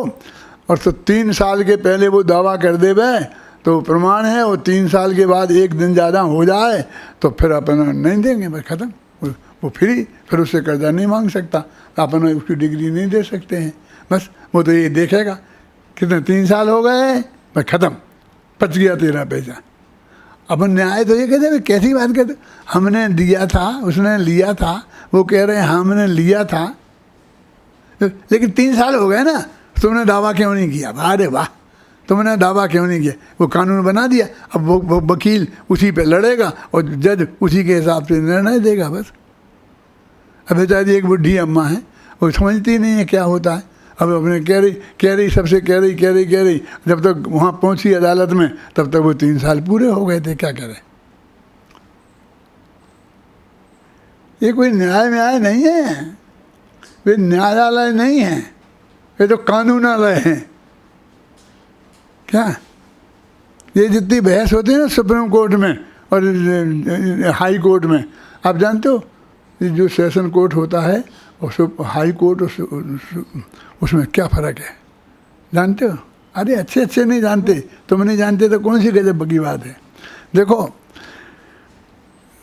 और तो 3 साल के पहले वो दावा कर देवे तो प्रमाण है, और 3 साल के बाद 1 दिन ज़्यादा हो जाए तो फिर अपन नहीं देंगे, बस ख़त्म, वो फ्री, फिर उससे कर्जा नहीं मांग सकता, अपन उसकी डिग्री नहीं दे सकते हैं। बस वो तो ये देखेगा कितने 3 साल हो गए, बस ख़त्म, बच गया तेरा पैसा। अपन न्याय तो ये कहते हैं, कैसी बात कहते, हमने दिया था, उसने लिया था, वो कह रहे हैं हमने लिया था, लेकिन 3 साल हो गए ना, तुमने दावा क्यों नहीं किया? अरे वाह, तुमने दावा क्यों नहीं किया? वो कानून बना दिया, अब वो वकील उसी पे लड़ेगा और जज उसी के हिसाब से निर्णय देगा। बस अब बेचारी एक बुढ़ी अम्मा है, वो समझती नहीं है क्या होता है। अब अपने कह रही सबसे कह रही, जब तक वहाँ पहुँची अदालत में तब तक वो 3 साल पूरे हो गए थे। क्या करें? ये कोई न्याय नहीं है, वे न्यायालय नहीं है, ये तो कानूनालय हैं। क्या ये जितनी बहस होती है ना सुप्रीम कोर्ट में और हाई कोर्ट में, आप जानते हो जो सेशन कोर्ट होता है और हाई कोर्ट, उसमें क्या फ़र्क है जानते हो? अरे अच्छे नहीं जानते, तुम नहीं जानते तो कौन सी गजब की बात है। देखो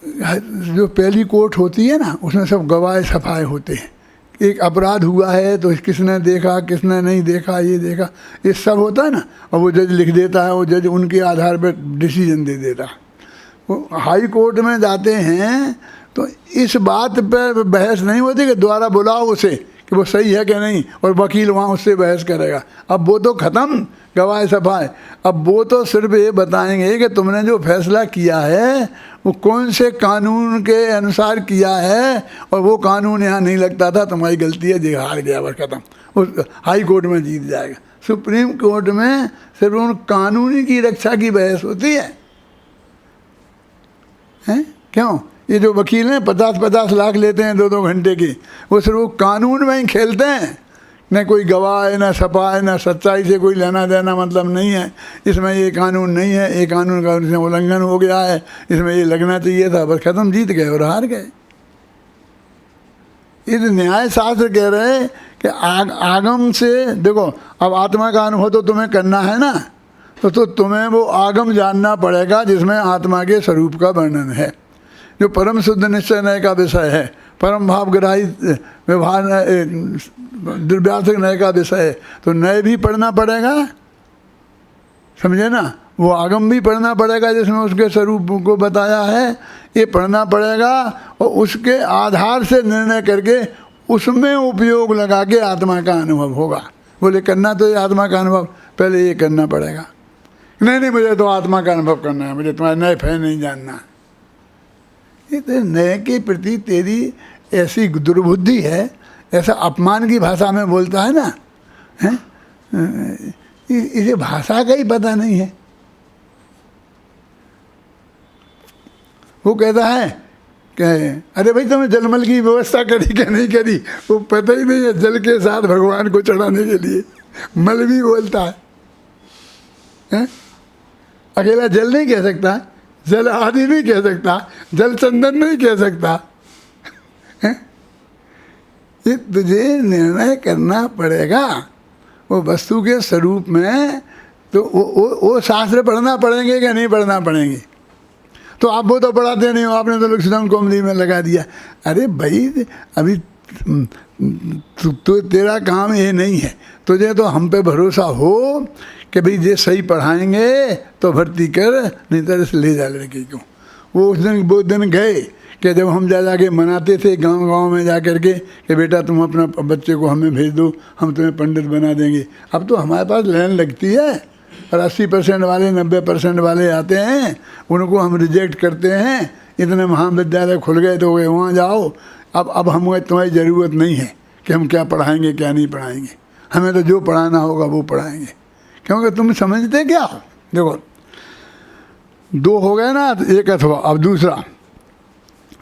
जो पहली कोर्ट होती है ना, उसमें सब गवाह सफाए होते हैं। एक अपराध हुआ है तो किसने देखा, किसने नहीं देखा, ये देखा, ये सब होता है ना, और वो जज लिख देता है, वो जज उनके आधार पर डिसीजन दे देता है। वो हाई कोर्ट में जाते हैं तो इस बात पर बहस नहीं होती कि दोबारा बुलाओ उसे कि वो सही है कि नहीं, और वकील वहाँ उससे बहस करेगा। अब वो तो ख़त्म, गवाह सफाए। अब वो तो सिर्फ ये बताएंगे कि तुमने जो फैसला किया है वो कौन से कानून के अनुसार किया है, और वो कानून यहाँ नहीं लगता था, तुम्हारी गलती है, जी हार गया, बस ख़त्म। उस हाई कोर्ट में जीत जाएगा। सुप्रीम कोर्ट में सिर्फ उन कानूनी की रक्षा की बहस होती है। हैं क्यों? ये जो वकील हैं 50-50 लाख लेते हैं 2-2 घंटे की, वो सिर्फ वो कानून में ही खेलते हैं। न कोई गवाह है, न सपा है, न सच्चाई से कोई लेना देना मतलब नहीं है। इसमें ये कानून नहीं है, ये कानून का इसमें उल्लंघन हो गया है, इसमें ये लगना चाहिए था, बस ख़त्म, जीत गए और हार गए। इस न्याय शास्त्र कह रहे हैं कि आगम से देखो, अब आत्मा का अनुभव तो तुम्हें करना है ना, तो तुम्हें वो आगम जानना पड़ेगा जिसमें आत्मा के स्वरूप का वर्णन है, जो परम शुद्ध निश्चय नय का विषय है, परम भावग्राही व्यवहार दुर्व्यासक नय का विषय है। तो नय भी पढ़ना पड़ेगा, समझे ना, वो आगम भी पढ़ना पड़ेगा जिसमें उसके स्वरूप को बताया है, ये पढ़ना पड़ेगा, और उसके आधार से निर्णय करके उसमें उपयोग लगा के आत्मा का अनुभव होगा। बोले करना तो ये आत्मा का अनुभव पहले ये करना पड़ेगा। नहीं मुझे तो आत्मा का अनुभव करना है, मुझे तुम्हारे नए फै नहीं जानना। ये तो नए के प्रति तेरी ऐसी दुर्बुद्धि है, ऐसा अपमान की भाषा में बोलता है ना, हैं? इसे भाषा का ही पता नहीं है। वो कहता है कि अरे भाई तुमने जलमल की व्यवस्था करी क्या नहीं करी, वो पता ही नहीं है। जल के साथ भगवान को चढ़ाने के लिए मल भी बोलता है? अकेला जल नहीं कह सकता, जल आदि नहीं कह सकता, जल चंदन नहीं कह सकता है? ये तुझे निर्णय करना पड़ेगा वो वस्तु के स्वरूप में। तो वो शास्त्र पढ़ना पड़ेंगे कि नहीं पढ़ना पड़ेंगे? तो आप वो तो पढ़ाते नहीं हो, आपने तो लक्ष्मण कोमली में लगा दिया। अरे भाई अभी तो तेरा काम ये नहीं है, तुझे तो हम पे भरोसा हो कि भाई ये सही पढ़ाएंगे तो भर्ती कर, नहीं तो ले जा लड़की को। वो दिन गए कि जब हम जाके मनाते थे गांव में जा कर के कि बेटा तुम अपना बच्चे को हमें भेज दो, हम तुम्हें पंडित बना देंगे। अब तो हमारे पास लाइन लगती है और 80% वाले 90% वाले आते हैं, उनको हम रिजेक्ट करते हैं। इतने महाविद्यालय खुल गए तो वे वहाँ जाओ। अब हमें तुम्हारी ज़रूरत नहीं है कि हम क्या पढ़ाएंगे क्या नहीं पढ़ाएंगे, हमें तो जो पढ़ाना होगा वो पढ़ाएंगे। क्योंकि तुम समझते क्या हो? देखो 2 हो गए ना, एक अथवा। अब दूसरा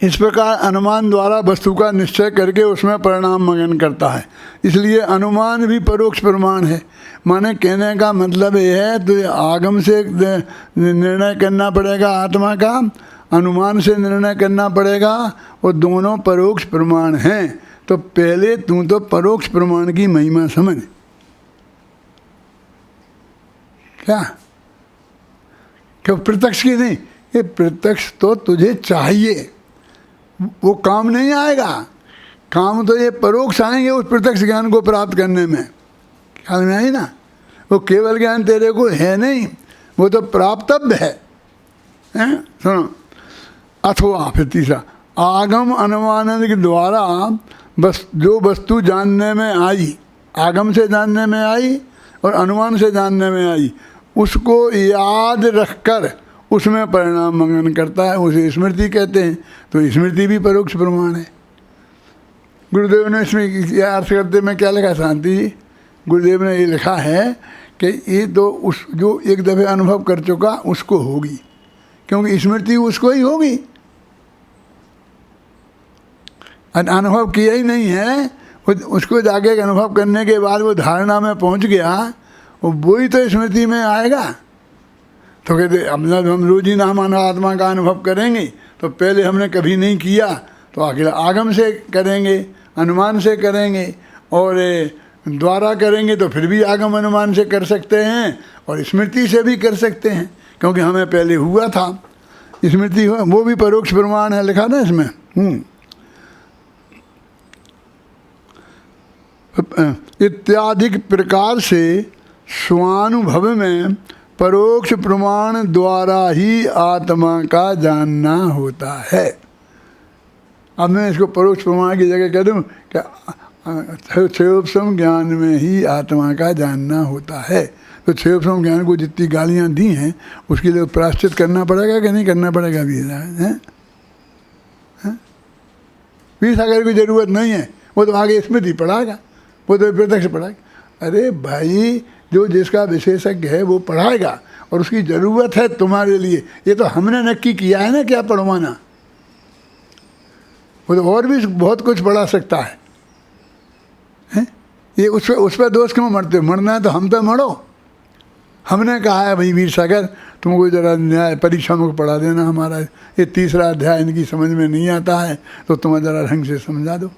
इस प्रकार अनुमान द्वारा वस्तु का निश्चय करके उसमें परिणाम मंगन करता है। इसलिए अनुमान भी परोक्ष प्रमाण है। माने कहने का मतलब ये है तो आगम से निर्णय करना पड़ेगा आत्मा का, अनुमान से निर्णय करना पड़ेगा, वो दोनों परोक्ष प्रमाण हैं। तो पहले तू तो परोक्ष प्रमाण की महिमा समझ। क्या क्यों प्रत्यक्ष की नहीं, ये प्रत्यक्ष तो तुझे चाहिए, वो काम नहीं आएगा। काम तो ये परोक्ष आएंगे उस प्रत्यक्ष ज्ञान को प्राप्त करने में। ख्याल में आई ना? वो केवल ज्ञान तेरे को है नहीं, वो तो प्राप्तव्य है। सुनो, अथवा फिर तीसरा, आगम अनुमान के द्वारा बस जो वस्तु जानने में आई, आगम से जानने में आई और अनुमान से जानने में आई, उसको याद रखकर उसमें परिणाम मंगन करता है, उसे स्मृति कहते हैं। तो स्मृति भी परोक्ष प्रमाण है। गुरुदेव ने इसमें यह अर्थ करते में क्या लिखा शांति जी? गुरुदेव ने ये लिखा है कि ये तो उस जो एक दफ़े अनुभव कर चुका उसको होगी, क्योंकि स्मृति उसको ही होगी। अनुभव किया ही नहीं है, उसको जाके अनुभव करने के बाद वो धारणा में पहुंच गया, वो ही तो स्मृति में आएगा। तो कहते अब हम रोज ही नाम आत्मा का अनुभव करेंगे, तो पहले हमने कभी नहीं किया तो आगे आगम से करेंगे, अनुमान से करेंगे, और द्वारा करेंगे तो फिर भी आगम अनुमान से कर सकते हैं और स्मृति से भी कर सकते हैं, क्योंकि हमें पहले हुआ था। स्मृति वो भी परोक्ष प्रमाण है, लिखा ना इसमें। इत्यादि प्रकार से स्वानुभव में परोक्ष प्रमाण द्वारा ही आत्मा का जानना होता है। अब मैं इसको परोक्ष प्रमाण की जगह कह दूँ क्या? क्षयोपम ज्ञान में ही आत्मा का जानना होता है। तो क्षयोपम ज्ञान को जितनी गालियाँ दी हैं उसके लिए प्रायश्चित करना पड़ेगा कि नहीं करना पड़ेगा? भी है भी सागर की जरूरत नहीं है, वो तो आगे स्मृति पढ़ाएगा, वो तो प्रत्यक्ष पढ़ाएगा। अरे भाई, जो जिसका विशेषज्ञ है वो पढ़ाएगा और उसकी ज़रूरत है तुम्हारे लिए, ये तो हमने नक्की किया है ना क्या पढ़वाना। वो तो और भी बहुत कुछ पढ़ा सकता है, हैं? ये उस पर दोष क्यों मरते हो? मरना है तो हम पे मरो। हमने कहा है भाई वीर सागर तुमको ज़रा न्याय परीक्षा में पढ़ा देना, हमारा ये तीसरा अध्याय इनकी समझ में नहीं आता है तो तुम ज़रा ढंग से समझा दो।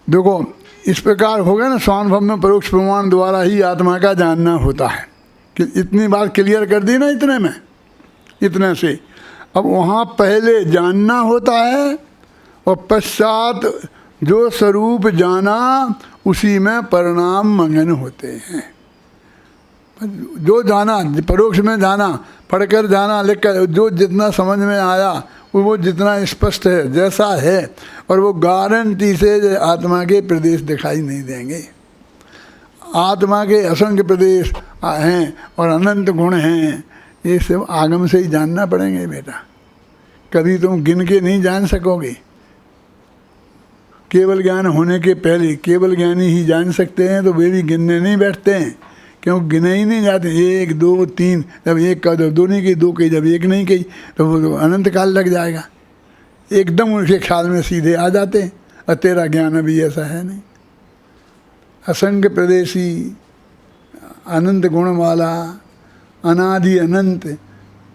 देखो इस प्रकार हो गया ना, स्वानुभव में परोक्ष प्रमाण द्वारा ही आत्मा का जानना होता है। कि इतनी बात क्लियर कर दी ना इतने में, इतने से। अब वहाँ पहले जानना होता है और पश्चात जो स्वरूप जाना उसी में परिणाम मंगन होते हैं। जो जाना, परोक्ष में जाना, पढ़कर जाना, लिखकर, जो जितना समझ में आया वो जितना स्पष्ट है जैसा है, और वो गारंटी से आत्मा के प्रदेश दिखाई नहीं देंगे। आत्मा के असंख्य प्रदेश हैं और अनंत गुण हैं, ये सब आगम से ही जानना पड़ेंगे बेटा। कभी तुम गिन के नहीं जान सकोगे। केवल ज्ञान होने के पहले केवल ज्ञानी ही जान सकते हैं, तो वे भी गिनने नहीं बैठते हैं, क्यों गिने ही नहीं जाते। 1 2 3, जब एक का जब 2 नहीं कही, 2 कही जब 1 नहीं कही, तो वो तो अनंत काल लग जाएगा। एकदम उनके ख्याल में सीधे आ जाते हैं। और तेरा ज्ञान अभी ऐसा है नहीं। असंख्य प्रदेशी, अनंत गुण वाला, अनादि अनंत,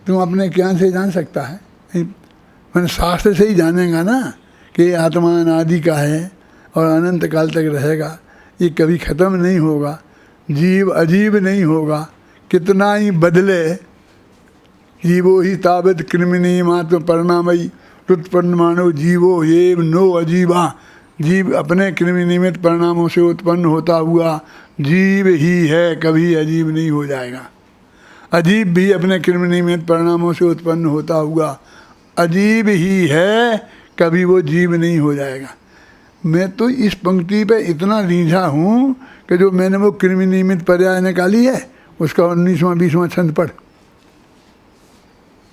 तुम अपने ज्ञान से जान सकता है? मैंने शास्त्र से ही जानेगा ना कि आत्मा अनादि का है और अनंत काल तक रहेगा, ये कभी ख़त्म नहीं होगा, जीव अजीब नहीं होगा। कितना ही बदले, जीवो ही तावत कृमिनी मात्र परिणामयी उत्पन्न मानो जीवो ये नो अजीबा। जीव अपने कृमि निमित्त परिणामों से उत्पन्न होता हुआ जीव ही है, कभी अजीब नहीं हो जाएगा। अजीब भी अपने कृमि निमित्त परिणामों से उत्पन्न होता हुआ अजीब ही है, कभी वो जीव नहीं हो जाएगा। मैं तो इस पंक्ति पे इतना रीझा हूँ कि जो मैंने वो कृमि निमित्त पर्याय निकाली है उसका 19वां 20वां छंद पढ़।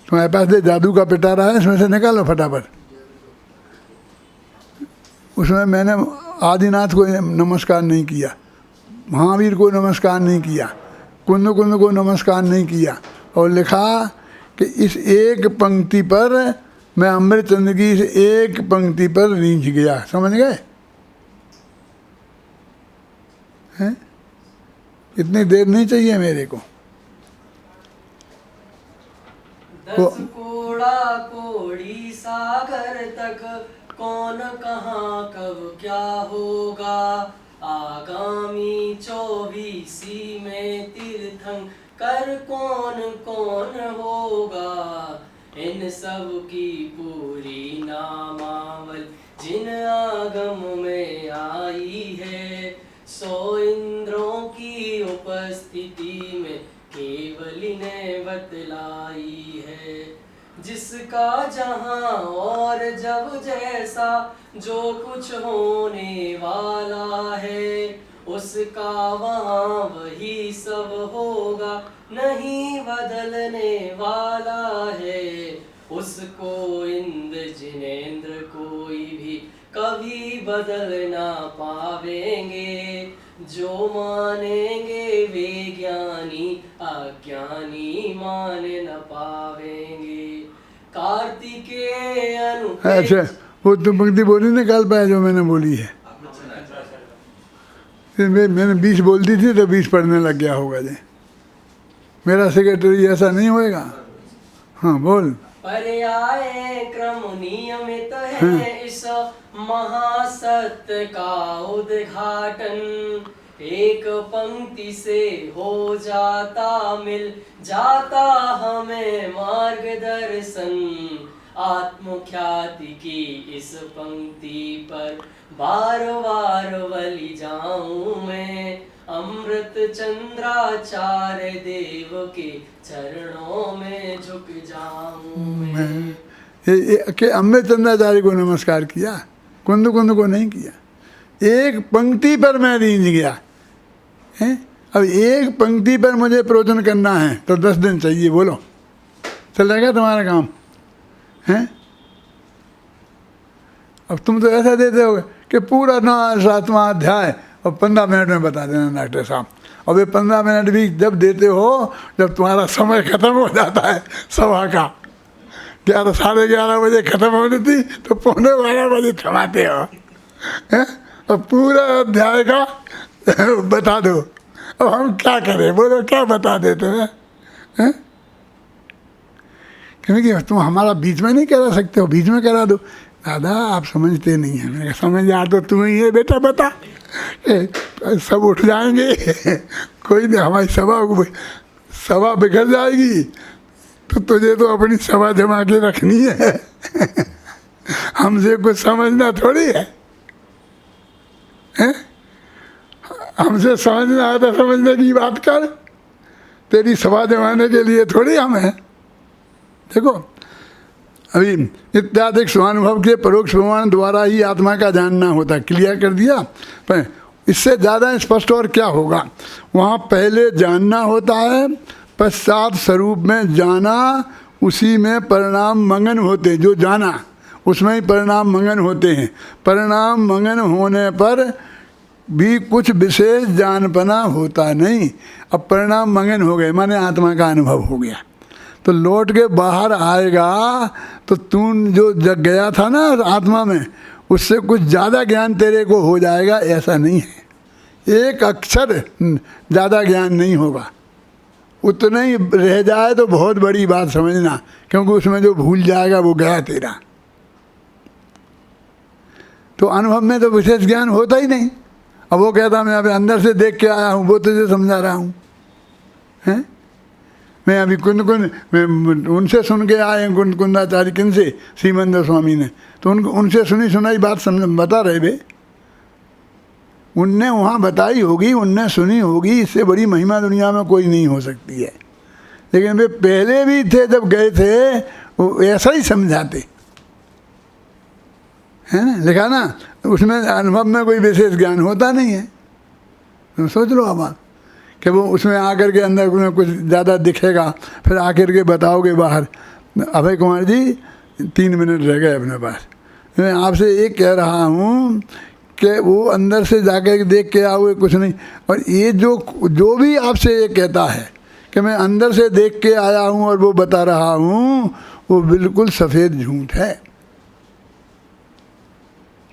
तुम्हारे पास दे जादू का पिटारा है, इसमें से निकालो फटाफट। उसमें मैंने आदिनाथ को नमस्कार नहीं किया, महावीर को नमस्कार नहीं किया, कुंद कुंद को नमस्कार नहीं किया, और लिखा कि इस एक पंक्ति पर मैं अमृत चंद्र की इस एक पंक्ति पर रीझ गया। समझ गए? हैं? इतनी देर नहीं चाहिए मेरे को। 10 कोड़ा कोड़ी सागर तक कौन कहाँ कब क्या होगा, आगामी 24 में तीर्थंकर कौन कौन होगा। इन सब की पूरी नामावल जिन आगम में आई है, 100 इंद्रों की उपस्थिति में केवल ने बतलाई है। जिसका जहाँ और जब जैसा जो कुछ होने वाला है, उसका वहाँ वही सब होगा, नहीं बदलने वाला है। उसको इंद्र जिनेंद्र कोई भी कभी बदल ना पावेंगे, जो मानेंगे वे ज्ञानी, अज्ञानी मान न पावेंगे। कार्तिकेय अच्छा, वो तुम पंक्ति बोली ना कल पाया जो मैंने बोली है। मैंने 20 बोल दी थी तो 20 पढ़ने लग गया होगा जी। मेरा सेक्रेटरी ऐसा नहीं होएगा। हाँ बोल। पर्याय क्रम नियमित है इस महासत्य का उद्घाटन, एक पंक्ति से हो जाता मिल जाता हमें मार्गदर्शन। आत्मख्याति की इस पंक्ति पर बार बार बलि जाऊं मैं, अमृत चंद्राचार्य देव के चरणों में झुक जाऊं मैं। कि अमृत चंद्राचार्य को नमस्कार किया, कुंद कुंद को नहीं किया। एक पंक्ति पर मैं रीझ गया है। अब एक पंक्ति पर मुझे प्रवचन करना है तो 10 दिन चाहिए। बोलो चलेगा तुम्हारा काम है? अब तुम तो ऐसा देते हो कि पूरा 7वां अध्याय और 15 मिनट में बता देना डॉक्टर साहब। और ये 15 मिनट भी जब देते हो जब तुम्हारा समय खत्म हो जाता है सभा का, 11 साढ़े 11 बजे खत्म होनी थी तो 11:15 बजे थमाते हो हैं? और पूरा अध्याय का बता दो। अब हम क्या करें? बोलो क्या बता देते हैं? क्योंकि तुम हमारा बीच में नहीं करा सकते हो, बीच में करा दो। दादा आप समझते नहीं हैं। मैंने कहा समझ आ तो तुम्हें ही है बेटा, बता। सब उठ जाएंगे, कोई नहीं, हमारी सभा बिगड़ जाएगी तो तुझे तो अपनी सभा जमा के रखनी है। हमसे कुछ समझना थोड़ी है, हैं? हमसे समझना आता समझने की बात कर, तेरी सभा जमाने के लिए थोड़ी हम हैं। देखो अभी इत्यादि स्वानुभव के परोक्ष प्रमाण द्वारा ही आत्मा का जानना होता। क्लियर कर दिया। पर इससे ज़्यादा स्पष्ट और क्या होगा? वहाँ पहले जानना होता है, पश्चात स्वरूप में जाना, उसी में परिणाम मंगन होते। जो जाना उसमें ही परिणाम मंगन होते हैं। परिणाम मंगन होने पर भी कुछ विशेष जानपना होता नहीं। अब परिणाम मंगन हो गए माने आत्मा का अनुभव हो गया, तो लौट के बाहर आएगा तो तू जो जग गया था ना आत्मा में, उससे कुछ ज़्यादा ज्ञान तेरे को हो जाएगा ऐसा नहीं है। एक अक्षर ज़्यादा ज्ञान नहीं होगा, उतना ही रह जाए तो बहुत बड़ी बात समझना, क्योंकि उसमें जो भूल जाएगा वो गया तेरा। तो अनुभव में तो विशेष ज्ञान होता ही नहीं। अब वो कहता मैं अभी अंदर से देख के आया हूँ, वो तुझे समझा रहा हूँ, हैं? मैं अभी मैं उनसे सुन के आए हैं कुंदाचार्य, किन से? श्रीमंदर स्वामी ने। तो उनसे सुनी सुनाई बात बता रहे थे। उनने वहाँ बताई होगी, उनने सुनी होगी, इससे बड़ी महिमा दुनिया में कोई नहीं हो सकती है। लेकिन वे पहले भी थे, जब गए थे वो ऐसा ही समझाते है ना। लिखा ना उसमें अनुभव में कोई विशेष ज्ञान होता नहीं है। तुम सोच लो अब कि वो उसमें आकर के अंदर कुछ ज़्यादा दिखेगा, फिर आकर के बताओगे बाहर। अभय कुमार जी 3 मिनट रह गए अपने पास। मैं आपसे एक कह रहा हूँ कि वो अंदर से जाकर देख के आओगे, कुछ नहीं। और ये जो भी आपसे ये कहता है कि मैं अंदर से देख के आया हूँ और वो बता रहा हूँ, वो बिल्कुल सफ़ेद झूठ है।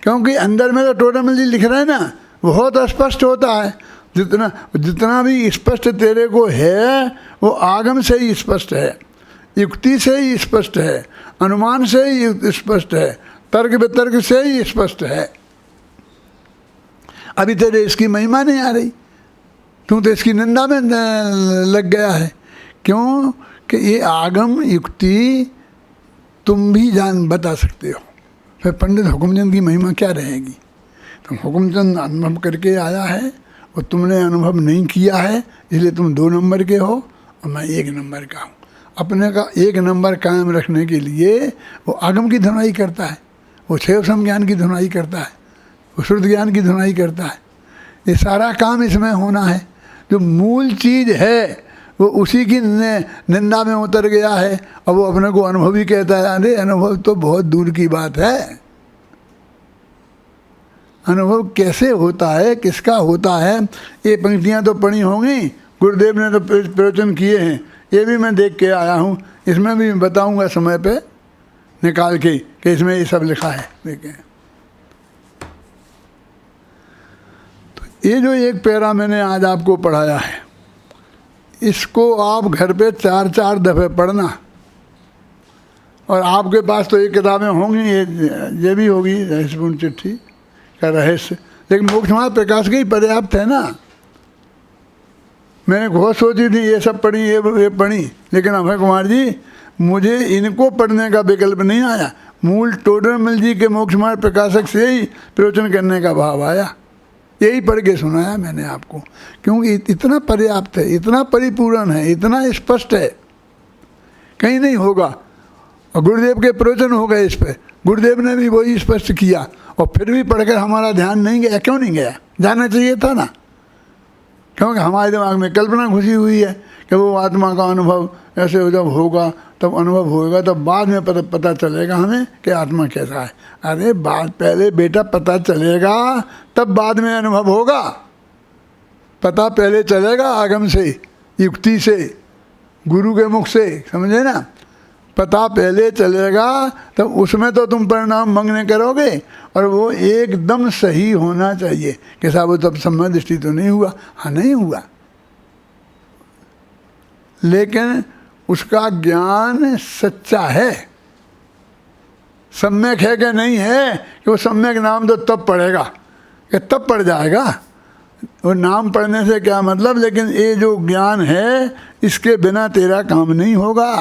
क्योंकि अंदर में तो टोटल लिख रहा है ना, बहुत स्पष्ट होता है। जितना जितना भी स्पष्ट तेरे को है वो आगम से ही स्पष्ट है, युक्ति से ही स्पष्ट है, अनुमान से ही स्पष्ट है, तर्क वितर्क से ही स्पष्ट है। अभी तेरे इसकी महिमा नहीं आ रही, तू तो इसकी निंदा में लग गया है। क्यों कि ये आगम युक्ति तुम भी बता सकते हो, फिर पंडित हुकुमचंद की महिमा क्या रहेगी। तो हुकुमचंद अनुभव करके आया है और तुमने अनुभव नहीं किया है, इसलिए तुम 2 नंबर के हो और मैं 1 नंबर का हूँ। अपने का 1 नंबर कायम रखने के लिए वो आगम की धुनाई करता है, वो छेव ज्ञान की धुनाई करता है, वो शुद्ध ज्ञान की धुनाई करता है। ये सारा काम इसमें होना है। जो मूल चीज़ है वो उसी की निंदा में उतर गया है और वो अपने को अनुभवी कहता है। अरे अनुभव तो बहुत दूर की बात है। अनुभव कैसे होता है, किसका होता है, ये पंक्तियाँ तो पढ़ी होंगी, गुरुदेव ने तो प्रवचन किए हैं, ये भी मैं देख के आया हूँ। इसमें भी बताऊँगा समय पे निकाल के कि इसमें ये सब लिखा है। देखें तो ये जो एक पैरा मैंने आज आपको पढ़ाया है, इसको आप घर पे 4-4 दफ़े पढ़ना। और आपके पास तो ये किताबें होंगी, ये भी होगी रहस्यपूर्ण चिट्ठी का रहस्य, लेकिन मोक्ष मार्ग प्रकाश की पर्याप्त है ना। मैंने बहुत सोची थी ये सब पढ़ी, ये पढ़ी, लेकिन अभय कुमार जी मुझे इनको पढ़ने का विकल्प नहीं आया। मूल टोडरमल जी के मोक्ष मार्ग प्रकाशक से ही प्रवचन करने का भाव आया, यही पढ़ के सुनाया मैंने आपको। क्योंकि इतना पर्याप्त है, इतना परिपूर्ण है, इतना स्पष्ट है, कहीं नहीं होगा। और गुरुदेव के प्रवचन हो गए इस पर, गुरुदेव ने भी वही स्पष्ट किया, और फिर भी पढ़कर हमारा ध्यान नहीं गया। क्यों नहीं गया? जाना चाहिए था ना। क्योंकि हमारे दिमाग में कल्पना घुसी हुई है कि वो आत्मा का अनुभव ऐसे जब होगा, तब अनुभव होगा, तब बाद में पता चलेगा हमें कि आत्मा कैसा है। अरे बात पहले बेटा पता चलेगा, तब बाद में अनुभव होगा। पता पहले चलेगा आगम से, युक्ति से, गुरु के मुख से, समझे ना। पता पहले चलेगा, तब उसमें तो तुम परिणाम मांगने करोगे, और वो एकदम सही होना चाहिए कि साहब वो तब सम्यक दृष्टि तो नहीं हुआ। हाँ, नहीं हुआ, लेकिन उसका ज्ञान सच्चा है। सम्यक है कि नहीं है, कि वो सम्यक नाम तो तब पढ़ेगा, कि तब पढ़ जाएगा। वो नाम पढ़ने से क्या मतलब, लेकिन ये जो ज्ञान है इसके बिना तेरा काम नहीं होगा।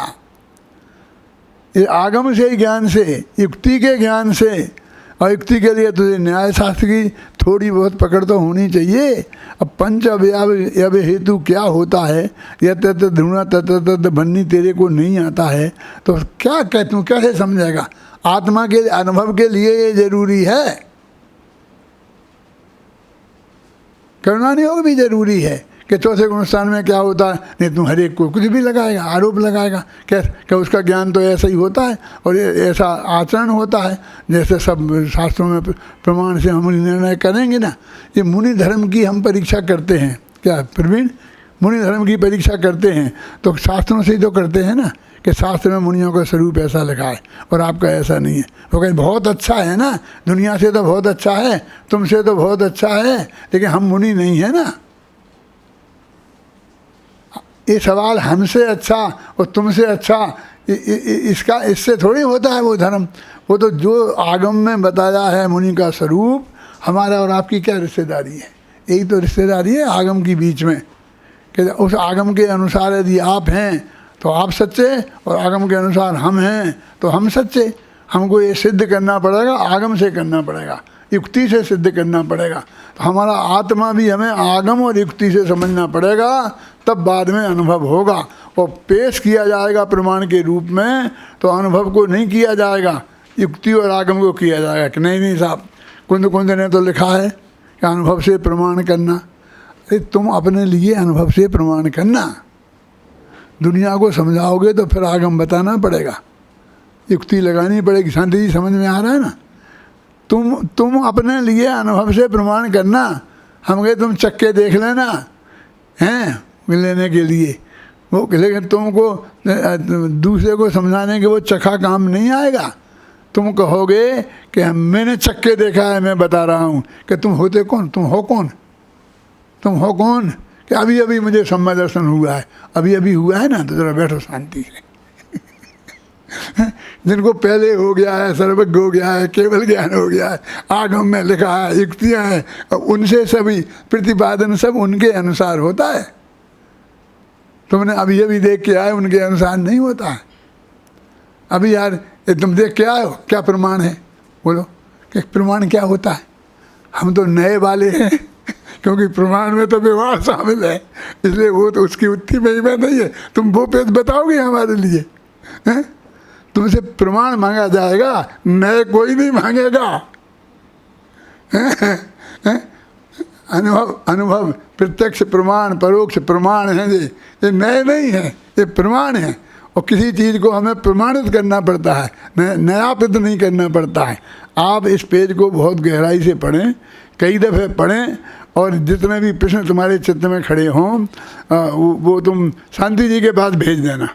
ये आगम से ज्ञान से, युक्ति के ज्ञान से, और युक्ति के लिए तुझे न्याय शास्त्र की थोड़ी बहुत पकड़ तो होनी चाहिए। अब पंच अवयव हेतु क्या होता है, यह तत्व ध्रुना तत्व भन्नी तेरे को नहीं आता है, तो क्या कहते हूँ, कैसे समझेगा। आत्मा के अनुभव के लिए ये जरूरी है, करुणा नियोग भी जरूरी है। कि चौथे गुणस्थान में क्या होता है, नहीं तुम हर एक को कुछ भी लगाएगा, आरोप लगाएगा, क्या उसका ज्ञान तो ऐसा ही होता है और ये ऐसा आचरण होता है जैसे सब शास्त्रों में प्रमाण से हम निर्णय करेंगे ना। ये मुनि धर्म की हम परीक्षा करते हैं, क्या प्रवीण, मुनि धर्म की परीक्षा करते हैं तो शास्त्रों से ही तो करते हैं ना, कि शास्त्र में मुनियों का स्वरूप ऐसा लिखा है और आपका ऐसा नहीं है। वो कहे बहुत अच्छा है ना, दुनिया से तो बहुत अच्छा है, तुमसे तो बहुत अच्छा है, लेकिन हम मुनि नहीं है ना। ये सवाल हमसे अच्छा और तुमसे अच्छा, इसका इससे थोड़ी होता है वो धर्म। वो तो जो आगम में बताया है मुनि का स्वरूप, हमारा और आपकी क्या रिश्तेदारी है, यही तो रिश्तेदारी है आगम की बीच में। कि उस आगम के अनुसार यदि आप हैं तो आप सच्चे, और आगम के अनुसार हम हैं तो हम सच्चे। हमको ये सिद्ध करना पड़ेगा, आगम से करना पड़ेगा, युक्ति से सिद्ध करना पड़ेगा। तो हमारा आत्मा भी हमें आगम और युक्ति से समझना पड़ेगा, तब बाद में अनुभव होगा और पेश किया जाएगा प्रमाण के रूप में। तो अनुभव को नहीं किया जाएगा, युक्ति और आगम को किया जाएगा कि नहीं साहब, कुंद कुंद ने तो लिखा है कि अनुभव से प्रमाण करना। अरे तुम अपने लिए अनुभव से प्रमाण करना, दुनिया को समझाओगे तो फिर आगम बताना पड़ेगा, युक्ति लगानी पड़ेगी। शांति जी समझ में आ रहा है ना। तुम अपने लिए अनुभव से प्रमाण करना। हम कहे तुम चक्के देख लेना हैं लेने के लिए, वो लेकिन तुमको दूसरे को समझाने के वो चखा काम नहीं आएगा। तुम कहोगे कि मैंने चख के देखा है, मैं बता रहा हूँ कि तुम होते कौन, तुम हो कौन, तुम हो कौन? कि अभी अभी मुझे सम्यक दर्शन हुआ है, अभी अभी हुआ है ना, तो जरा बैठो शांति से। जिनको पहले हो गया है, सर्वज्ञ हो गया है, केवल ज्ञान हो गया है, आगम में लिखा है, युक्तियाँ हैं, उनसे सभी प्रतिपादन सब उनके अनुसार होता है। तुमने अभी अभी देख के आए, उनके अनुसार नहीं होता है। अभी यार ये तुम देख के आए हो, क्या प्रमाण है? बोलो कि प्रमाण क्या होता है? हम तो नए वाले हैं क्योंकि प्रमाण में तो व्यवहार शामिल है, इसलिए वो तो उसकी उतनी महिमा नहीं है। तुम वो पेज बताओगे हमारे लिए हैं? तुमसे प्रमाण मांगा जाएगा, नए कोई नहीं मांगेगा। अनुभव प्रत्यक्ष प्रमाण, परोक्ष प्रमाण है ये नए नहीं है, ये प्रमाण है। और किसी चीज़ को हमें प्रमाणित करना पड़ता है, नयापित नहीं करना पड़ता है। आप इस पेज को बहुत गहराई से पढ़ें, कई दफ़े पढ़ें, और जितने भी प्रश्न तुम्हारे चित्त में खड़े हों वो तुम शांति जी के पास भेज देना।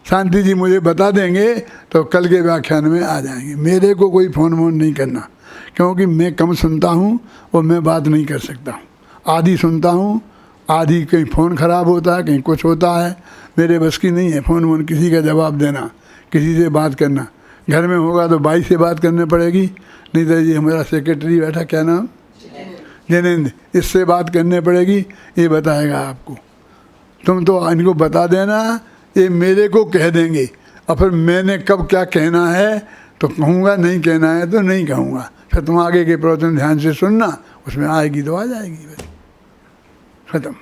शांति जी मुझे बता देंगे तो कल के व्याख्यान में आ जाएंगे। मेरे को कोई फ़ोन वोन नहीं करना, क्योंकि मैं कम सुनता हूँ और मैं बात नहीं कर सकता हूँ। आधी सुनता हूँ, आधी कहीं फ़ोन ख़राब होता है, कहीं कुछ होता है, मेरे बस की नहीं है फ़ोन वोन किसी का जवाब देना, किसी से बात करना। घर में होगा तो बाई से बात करनी पड़ेगी, नहीं तो ये हमारा सेक्रेटरी बैठा, क्या नाम, जैनेंद्र, इससे बात करनी पड़ेगी, ये बताएगा आपको। तुम तो इनको बता देना, ये मेरे को कह देंगे, और फिर मैंने कब क्या कहना है तो कहूँगा, नहीं कहना है तो नहीं कहूँगा। फिर तुम आगे के प्रवचन ध्यान से सुनना, उसमें आएगी तो आ जाएगी, बस खत्म।